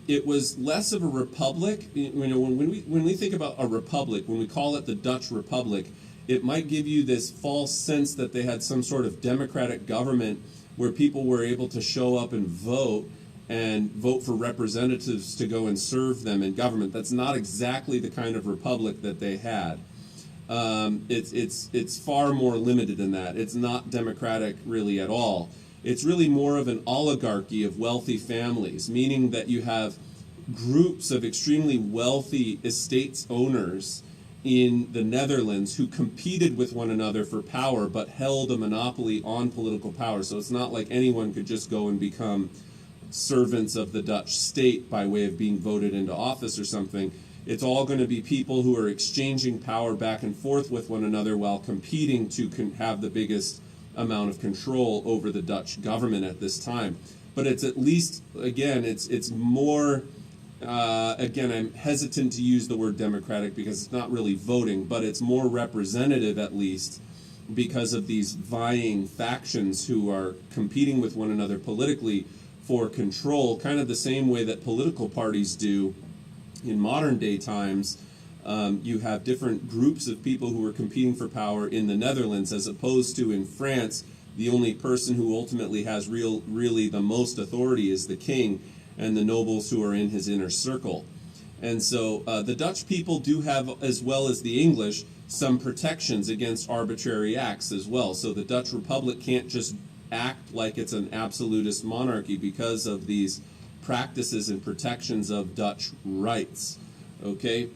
It was less of a republic. When we think about a republic, when we call it the Dutch Republic, it might give you this false sense that they had some sort of democratic government where people were able to show up and vote for representatives to go and serve them in government. That's not exactly the kind of republic that they had. It's far more limited than that. It's not democratic really at all. It's really more of an oligarchy of wealthy families, meaning that you have groups of extremely wealthy estates owners in the Netherlands who competed with one another for power but held a monopoly on political power. So it's not like anyone could just go and become servants of the Dutch state by way of being voted into office or something. It's all going to be people who are exchanging power back and forth with one another while competing to have the biggest amount of control over the Dutch government at this time. But it's at least, again, it's more... again, I'm hesitant to use the word democratic because it's not really voting, but it's more representative at least because of these vying factions who are competing with one another politically for control, kind of the same way that political parties do in modern day times. You have different groups of people who are competing for power in the Netherlands, as opposed to in France, the only person who ultimately has really the most authority is the king and the nobles who are in his inner circle. And so the Dutch people do have, as well as the English, some protections against arbitrary acts as well. So the Dutch Republic can't just act like it's an absolutist monarchy because of these practices and protections of Dutch rights. Okay?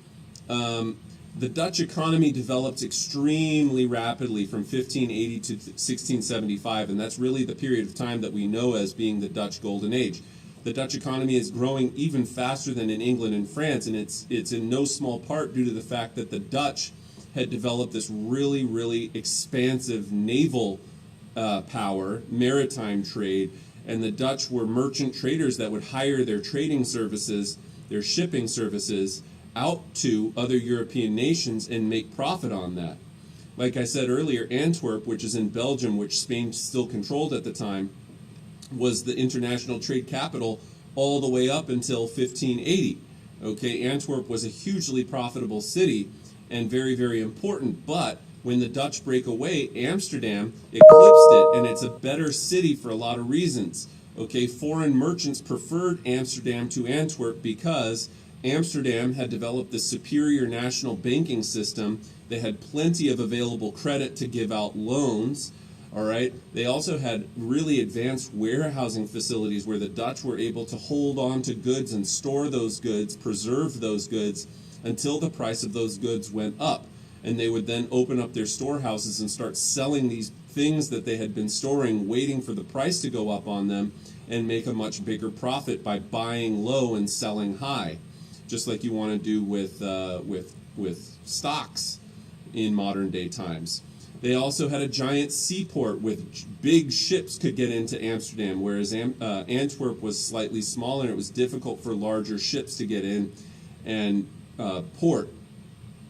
The Dutch economy developed extremely rapidly from 1580 to 1675, and that's really the period of time that we know as being the Dutch Golden Age. The Dutch economy is growing even faster than in England and France, and it's in no small part due to the fact that the Dutch had developed this really, really expansive naval power, maritime trade, and the Dutch were merchant traders that would hire their trading services, their shipping services, out to other European nations and make profit on that. Like I said earlier, Antwerp, which is in Belgium, which Spain still controlled at the time, was the international trade capital all the way up until 1580. Okay, Antwerp was a hugely profitable city and very, very important, but when the Dutch break away, Amsterdam eclipsed it, and it's a better city for a lot of reasons. Okay, foreign merchants preferred Amsterdam to Antwerp because Amsterdam had developed this superior national banking system. They had plenty of available credit to give out loans. All right. They also had really advanced warehousing facilities where the Dutch were able to hold on to goods and store those goods, preserve those goods until the price of those goods went up. And they would then open up their storehouses and start selling these things that they had been storing, waiting for the price to go up on them, and make a much bigger profit by buying low and selling high, just like you want to do with stocks in modern day times. They also had a giant seaport with big ships could get into Amsterdam, whereas Antwerp was slightly smaller and it was difficult for larger ships to get in and port.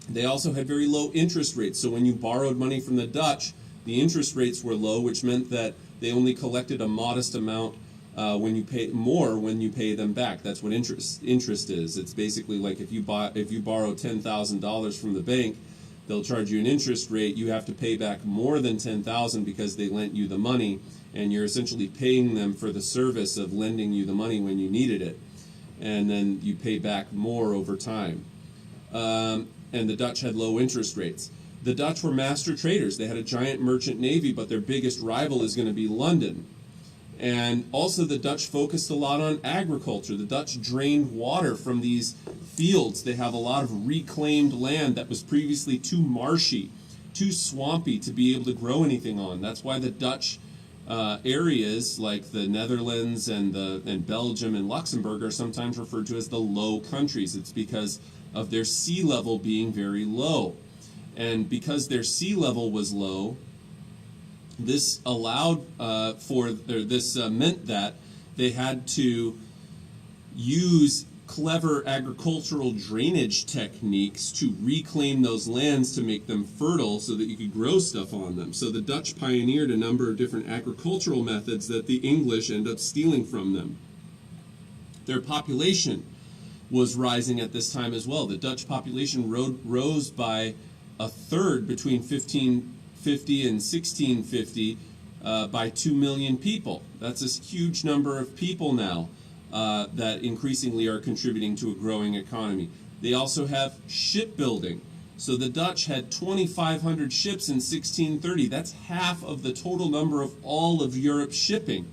They also had very low interest rates, so when you borrowed money from the Dutch, the interest rates were low, which meant that they only collected a modest amount when you pay more when you pay them back. That's what interest is. It's basically like if you borrow $10,000 from the bank, they'll charge you an interest rate. You have to pay back more than $10,000 because they lent you the money, and you're essentially paying them for the service of lending you the money when you needed it, and then you pay back more over time. And the Dutch had low interest rates. The Dutch were master traders. They had a giant merchant navy, but their biggest rival is going to be London. And also the Dutch focused a lot on agriculture. The Dutch drained water from these fields. They have a lot of reclaimed land that was previously too marshy, too swampy to be able to grow anything on. That's why the Dutch areas like the Netherlands and Belgium and Luxembourg are sometimes referred to as the Low Countries. It's because of their sea level being very low. And because their sea level was low, this allowed meant that they had to use clever agricultural drainage techniques to reclaim those lands to make them fertile so that you could grow stuff on them. So the Dutch pioneered a number of different agricultural methods that the English end up stealing from them. Their population was rising at this time as well. The Dutch population rose by a third between 1550 and 1650 by 2 million people. That's a huge number of people now that increasingly are contributing to a growing economy. They also have shipbuilding. So the Dutch had 2,500 ships in 1630. That's half of the total number of all of Europe's shipping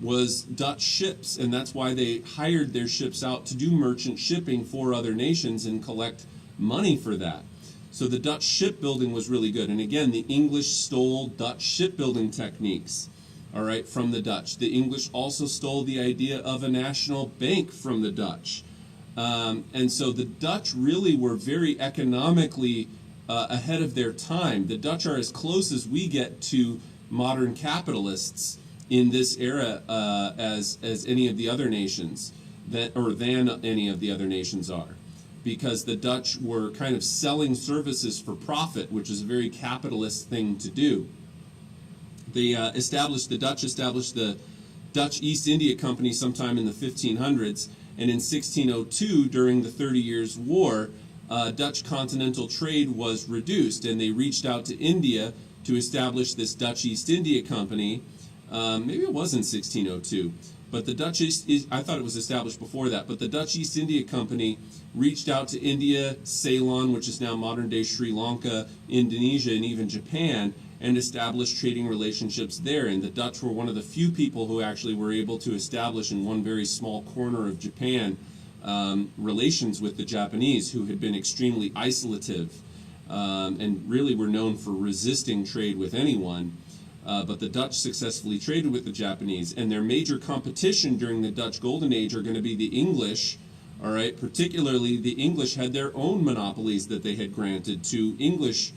was Dutch ships, and that's why they hired their ships out to do merchant shipping for other nations and collect money for that. So the Dutch shipbuilding was really good. And again, the English stole Dutch shipbuilding techniques, all right, from the Dutch. The English also stole the idea of a national bank from the Dutch. And so the Dutch really were very economically ahead of their time. The Dutch are as close as we get to modern capitalists in this era as any of the other nations, than any of the other nations are. Because the Dutch were kind of selling services for profit, which is a very capitalist thing to do. The Dutch established the Dutch East India Company sometime in the 1500s, and in 1602, during the 30 Years' War, Dutch continental trade was reduced, and they reached out to India to establish this Dutch East India Company. Maybe it was in 1602, But the Dutch I thought it was established before that, but the Dutch East India Company reached out to India, Ceylon, which is now modern-day Sri Lanka, Indonesia, and even Japan, and established trading relationships there. And the Dutch were one of the few people who actually were able to establish in one very small corner of Japan relations with the Japanese, who had been extremely isolative and really were known for resisting trade with anyone. But the Dutch successfully traded with the Japanese, and their major competition during the Dutch Golden Age are going to be the English. All right, particularly the English had their own monopolies that they had granted to English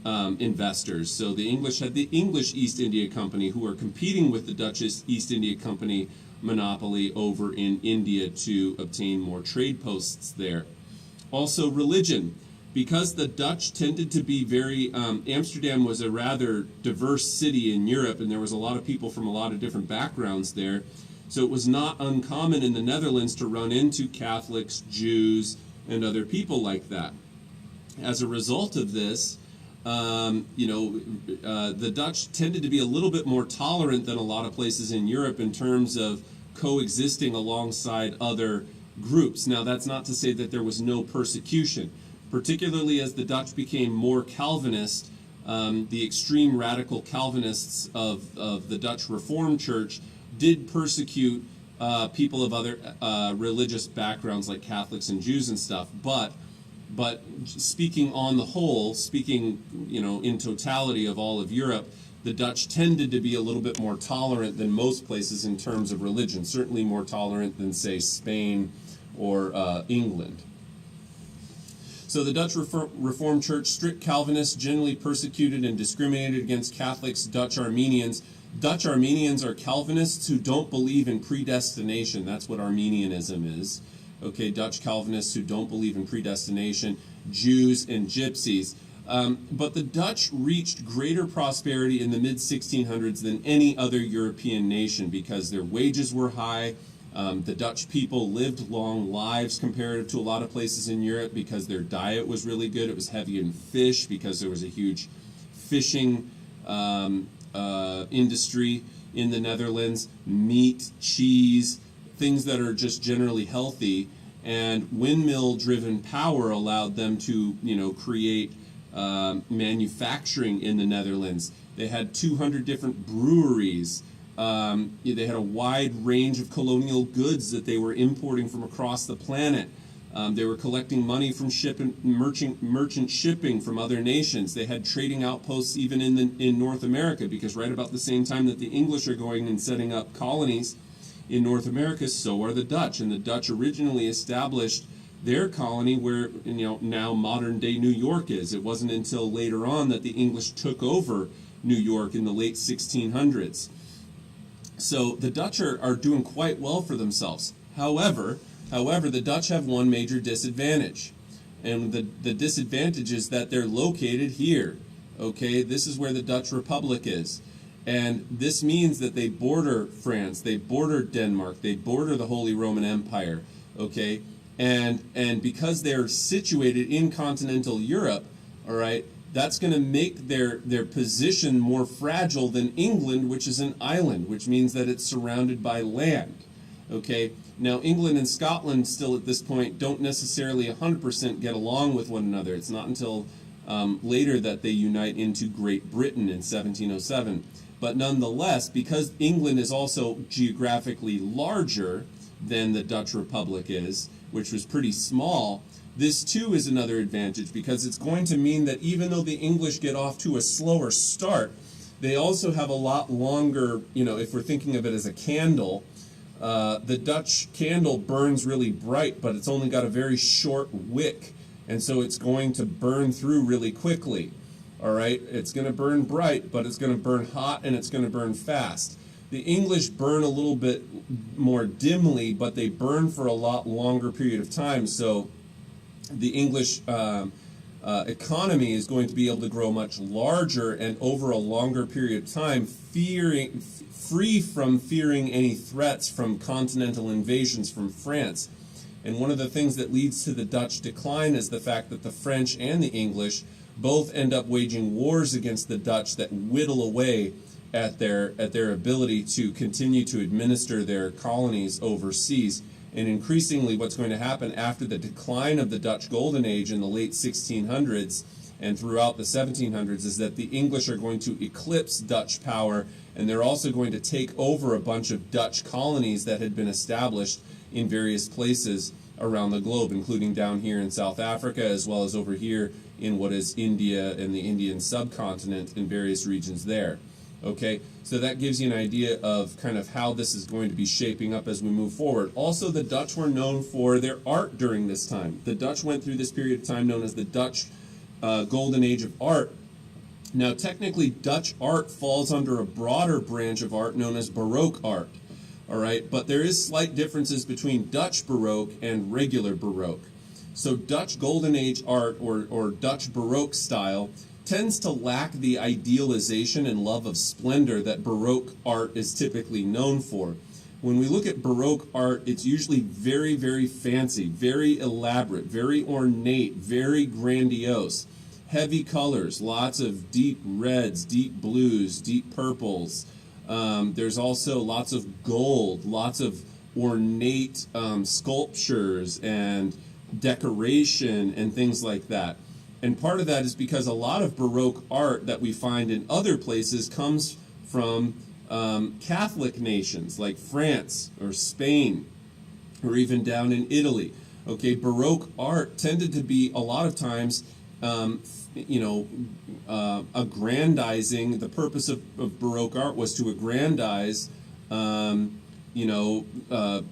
investors. So the English had the English East India Company, who are competing with the Dutch East India Company monopoly over in India to obtain more trade posts there. Also, religion. Because the Dutch tended to be very, Amsterdam was a rather diverse city in Europe, and there was a lot of people from a lot of different backgrounds there. So it was not uncommon in the Netherlands to run into Catholics, Jews, and other people like that. As a result of this, the Dutch tended to be a little bit more tolerant than a lot of places in Europe in terms of coexisting alongside other groups. Now, that's not to say that there was no persecution. Particularly as the Dutch became more Calvinist, the extreme radical Calvinists of the Dutch Reformed Church did persecute people of other religious backgrounds like Catholics and Jews and stuff. But speaking on the whole, in totality of all of Europe, the Dutch tended to be a little bit more tolerant than most places in terms of religion. Certainly more tolerant than, say, Spain or England. So the Dutch Reformed Church, strict Calvinists, generally persecuted and discriminated against Catholics, Dutch Armenians. Dutch Armenians are Calvinists who don't believe in predestination. That's what Armenianism is. Okay, Dutch Calvinists who don't believe in predestination, Jews and Gypsies. But the Dutch reached greater prosperity in the mid-1600s than any other European nation because their wages were high. The Dutch people lived long lives comparative to a lot of places in Europe because their diet was really good. It was heavy in fish because there was a huge fishing industry in the Netherlands. Meat, cheese, things that are just generally healthy. And windmill-driven power allowed them to, create manufacturing in the Netherlands. They had 200 different breweries. They had a wide range of colonial goods that they were importing from across the planet. They were collecting money from merchant shipping from other nations. They had trading outposts even in North America, because right about the same time that the English are going and setting up colonies in North America, so are the Dutch. And the Dutch originally established their colony where now modern day New York is. It wasn't until later on that the English took over New York in the late 1600s. So the Dutch are doing quite well for themselves. However, the Dutch have one major disadvantage. And the disadvantage is that they're located here. Okay, this is where the Dutch Republic is. And this means that they border France, they border Denmark, they border the Holy Roman Empire. Okay, and because they're situated in continental Europe, all right, that's going to make their position more fragile than England, which is an island, which means that it's surrounded by land. Okay, now England and Scotland still at this point don't necessarily 100% get along with one another. It's not until later that they unite into Great Britain in 1707. But nonetheless, because England is also geographically larger than the Dutch Republic is, which was pretty small, this too is another advantage, because it's going to mean that even though the English get off to a slower start, they also have a lot longer, if we're thinking of it as a candle, the Dutch candle burns really bright, but it's only got a very short wick, and so it's going to burn through really quickly. All right, it's going to burn bright, but it's going to burn hot, and it's going to burn fast. The English burn a little bit more dimly, but they burn for a lot longer period of time. So the English economy is going to be able to grow much larger and over a longer period of time, free from fearing any threats from continental invasions from France. And one of the things that leads to the Dutch decline is the fact that the French and the English both end up waging wars against the Dutch that whittle away at their ability to continue to administer their colonies overseas. And increasingly, what's going to happen after the decline of the Dutch Golden Age in the late 1600s and throughout the 1700s is that the English are going to eclipse Dutch power, and they're also going to take over a bunch of Dutch colonies that had been established in various places around the globe, including down here in South Africa, as well as over here in what is India and the Indian subcontinent in various regions there. Okay, so that gives you an idea of kind of how this is going to be shaping up as we move forward. Also, the Dutch were known for their art during this time. The Dutch went through this period of time known as the Dutch Golden Age of Art. Now, technically, Dutch art falls under a broader branch of art known as Baroque art. All right, but there is slight differences between Dutch Baroque and regular Baroque. So Dutch Golden Age art or Dutch Baroque style tends to lack the idealization and love of splendor that Baroque art is typically known for. When we look at Baroque art, it's usually very, very fancy, very elaborate, very ornate, very grandiose. Heavy colors, lots of deep reds, deep blues, deep purples. There's also lots of gold, lots of ornate sculptures and decoration and things like that. And part of that is because a lot of Baroque art that we find in other places comes from Catholic nations like France or Spain or even down in Italy. Okay, Baroque art tended to be a lot of times, aggrandizing. The purpose of Baroque art was to aggrandize,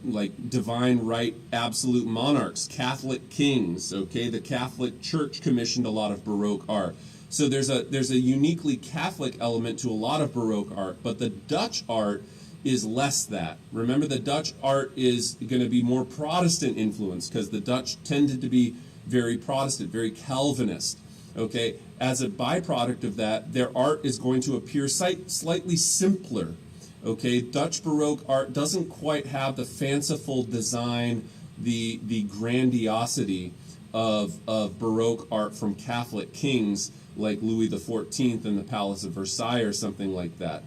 like divine right absolute monarchs, Catholic kings. Okay, the Catholic Church commissioned a lot of Baroque art. So there's a uniquely Catholic element to a lot of Baroque art, but the Dutch art is less that. Remember, the Dutch art is going to be more Protestant influenced because the Dutch tended to be very Protestant, very Calvinist. Okay, as a byproduct of that, their art is going to appear slightly simpler. Okay, Dutch Baroque art doesn't quite have the fanciful design, the grandiosity of Baroque art from Catholic kings like Louis XIV in the Palace of Versailles or something like that,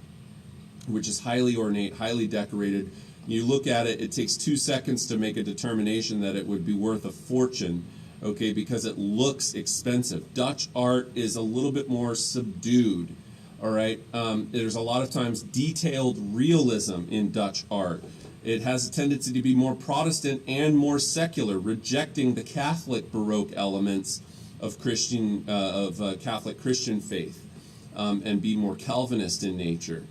which is highly ornate, highly decorated. You look at it, it takes 2 seconds to make a determination that it would be worth a fortune, okay, because it looks expensive. Dutch art is a little bit more subdued, all right? There's a lot of times detailed realism in Dutch art. It has a tendency to be more Protestant and more secular, rejecting the Catholic Baroque elements of Catholic Christian faith, and be more Calvinist in nature.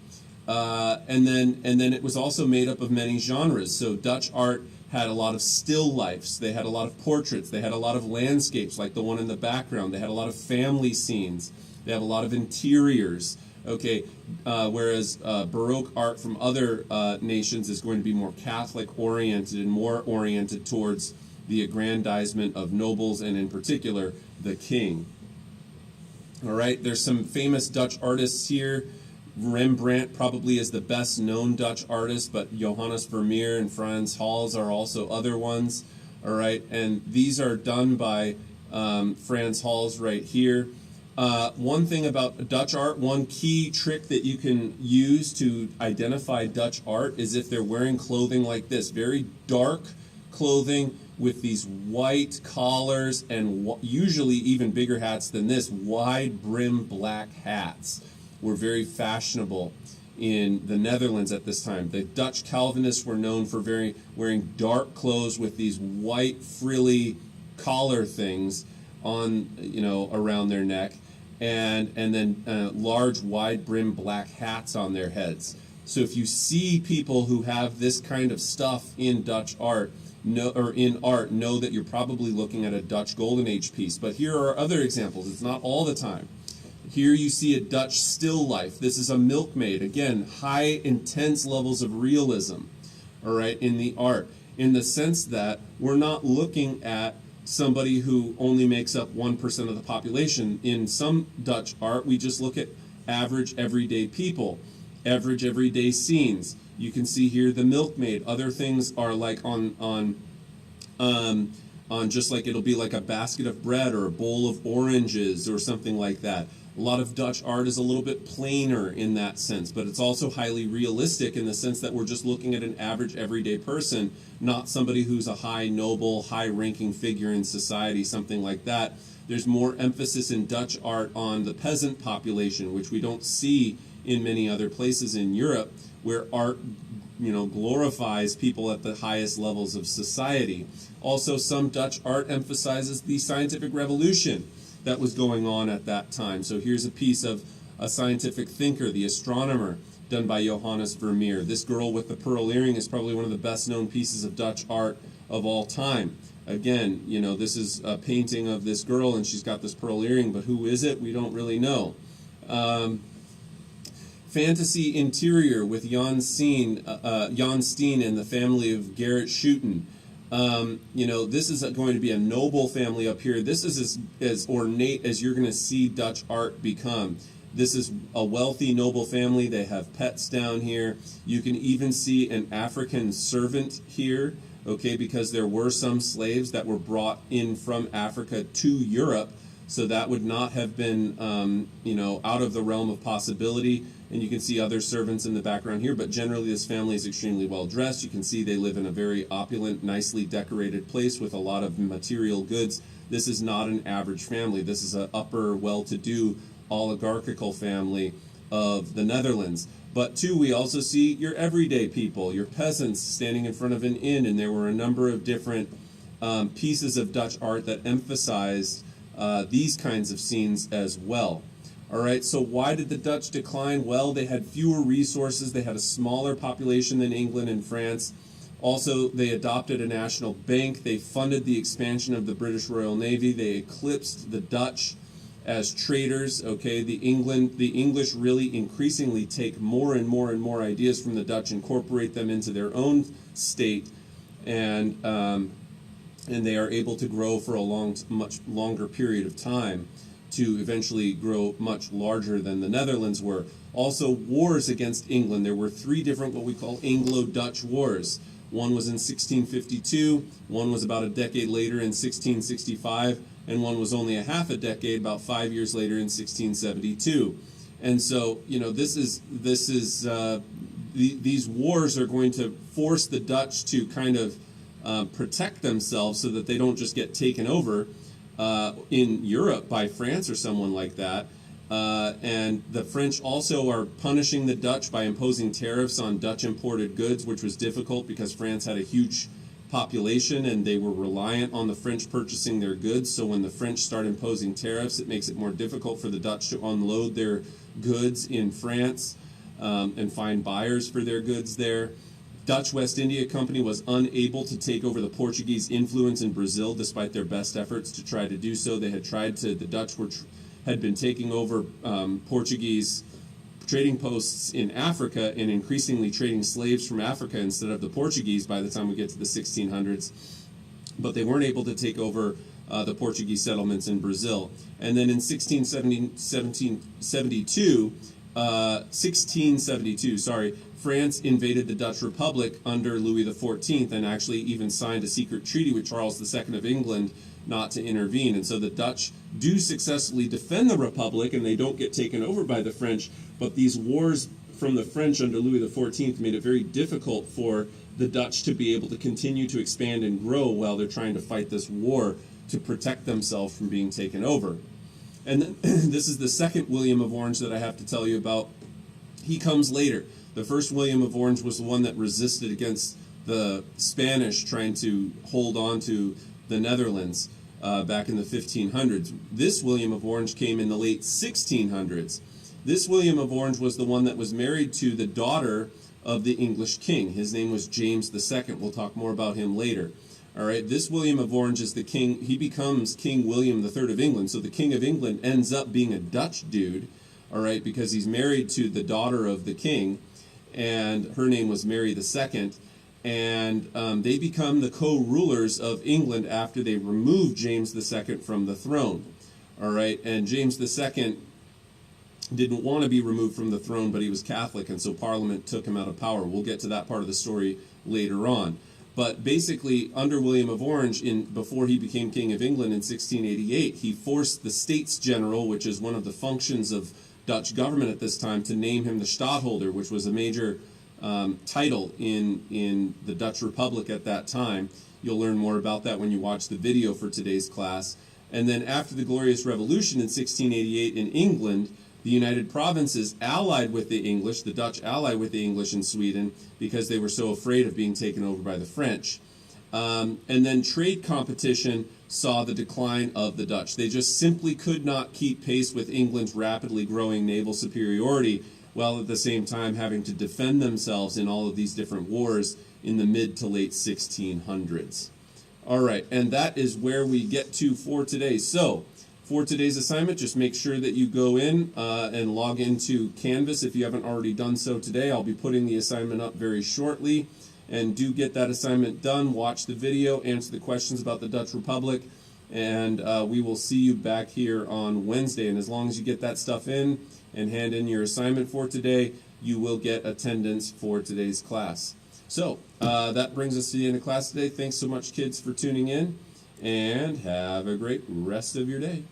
And then it was also made up of many genres. So Dutch art had a lot of still lifes. They had a lot of portraits. They had a lot of landscapes, like the one in the background. They had a lot of family scenes. They have a lot of interiors. Okay, whereas Baroque art from other nations is going to be more Catholic oriented and more oriented towards the aggrandizement of nobles and in particular the king. All right, there's some famous Dutch artists here. Rembrandt probably is the best known Dutch artist, but Johannes Vermeer and Frans Hals are also other ones. All right, and these are done by Frans Hals right here. One thing about Dutch art, one key trick that you can use to identify Dutch art is if they're wearing clothing like this, very dark clothing with these white collars and usually even bigger hats than this, wide brim black hats were very fashionable in the Netherlands at this time. The Dutch Calvinists were known for wearing dark clothes with these white frilly collar things on, around their neck, and then large wide brim black hats on their heads. So if you see people who have this kind of stuff in Dutch art, know that you're probably looking at a Dutch Golden Age piece. But here are other examples. It's not all the time. Here you see a Dutch still life. This is a milkmaid. Again, high, intense levels of realism, all right, in the art, in the sense that we're not looking at somebody who only makes up 1% of the population. In some Dutch art, we just look at average, everyday people, average, everyday scenes. You can see here the milkmaid. Other things are like on just like it'll be like a basket of bread or a bowl of oranges or something like that. A lot of Dutch art is a little bit plainer in that sense, but it's also highly realistic in the sense that we're just looking at an average everyday person, not somebody who's a high noble, high-ranking figure in society, something like that. There's more emphasis in Dutch art on the peasant population, which we don't see in many other places in Europe, where art, glorifies people at the highest levels of society. Also, some Dutch art emphasizes the scientific revolution that was going on at that time. So here's a piece of a scientific thinker, the astronomer, done by Johannes Vermeer. This girl with the pearl earring is probably one of the best known pieces of Dutch art of all time. Again, this is a painting of this girl and she's got this pearl earring, but who is it? We don't really know. Fantasy Interior with Jan Steen and the family of Gerrit Schouten. This is going to be a noble family up here. This is as ornate as you're going to see Dutch art become. This is a wealthy, noble family. They have pets down here. You can even see an African servant here, okay, because there were some slaves that were brought in from Africa to Europe. So that would not have been, out of the realm of possibility. And you can see other servants in the background here, but generally this family is extremely well dressed. You can see they live in a very opulent, nicely decorated place with a lot of material goods. This is not an average family. This is an upper, well-to-do, oligarchical family of the Netherlands. But too, we also see your everyday people, your peasants standing in front of an inn, and there were a number of different pieces of Dutch art that emphasized these kinds of scenes as well. All right, so why did the Dutch decline? Well, they had fewer resources. They had a smaller population than England and France. Also, they adopted a national bank. They funded the expansion of the British Royal Navy. They eclipsed the Dutch as traders. Okay, the English really increasingly take more and more and more ideas from the Dutch, incorporate them into their own state, and they are able to grow for a much longer period of time, to eventually grow much larger than the Netherlands were. Also, wars against England. There were three different what we call Anglo-Dutch wars. One was in 1652, one was about a decade later in 1665, and one was only a half a decade, about 5 years later in 1672. And so, these wars are going to force the Dutch to kind of protect themselves so that they don't just get taken over in Europe by France or someone like that. And the French also are punishing the Dutch by imposing tariffs on Dutch imported goods, which was difficult because France had a huge population and they were reliant on the French purchasing their goods. So when the French start imposing tariffs, it makes it more difficult for the Dutch to unload their goods in France and find buyers for their goods there. Dutch West India Company was unable to take over the Portuguese influence in Brazil despite their best efforts to try to do so. The Dutch had been taking over Portuguese trading posts in Africa and increasingly trading slaves from Africa instead of the Portuguese by the time we get to the 1600s. But they weren't able to take over the Portuguese settlements in Brazil. And then in 1672, France invaded the Dutch Republic under Louis XIV and actually even signed a secret treaty with Charles II of England not to intervene. And so the Dutch do successfully defend the Republic and they don't get taken over by the French, but these wars from the French under Louis XIV made it very difficult for the Dutch to be able to continue to expand and grow while they're trying to fight this war to protect themselves from being taken over. And then, this is the second William of Orange that I have to tell you about. He comes later. The first William of Orange was the one that resisted against the Spanish trying to hold on to the Netherlands back in the 1500s. This William of Orange came in the late 1600s. This William of Orange was the one that was married to the daughter of the English king. His name was James II. We'll talk more about him later. All right, this William of Orange is the king. He becomes King William III of England. So the King of England ends up being a Dutch dude, all right, because he's married to the daughter of the king, and her name was Mary II. And they become the co-rulers of England after they remove James II from the throne. All right, and James II didn't want to be removed from the throne, but he was Catholic, and so Parliament took him out of power. We'll get to that part of the story later on. But basically, under William of Orange, before he became King of England in 1688, he forced the States General, which is one of the functions of Dutch government at this time, to name him the Stadtholder, which was a major title in the Dutch Republic at that time. You'll learn more about that when you watch the video for today's class. And then after the Glorious Revolution in 1688 in England, the United Provinces allied with the English, the Dutch allied with the English in Sweden, because they were so afraid of being taken over by the French. And then trade competition saw the decline of the Dutch. They just simply could not keep pace with England's rapidly growing naval superiority, while at the same time having to defend themselves in all of these different wars in the mid to late 1600s. All right, and that is where we get to for today. So, for today's assignment, just make sure that you go in and log into Canvas if you haven't already done so today. I'll be putting the assignment up very shortly. And do get that assignment done. Watch the video, answer the questions about the Dutch Republic, and we will see you back here on Wednesday. And as long as you get that stuff in and hand in your assignment for today, you will get attendance for today's class. So that brings us to the end of class today. Thanks so much, kids, for tuning in, and have a great rest of your day.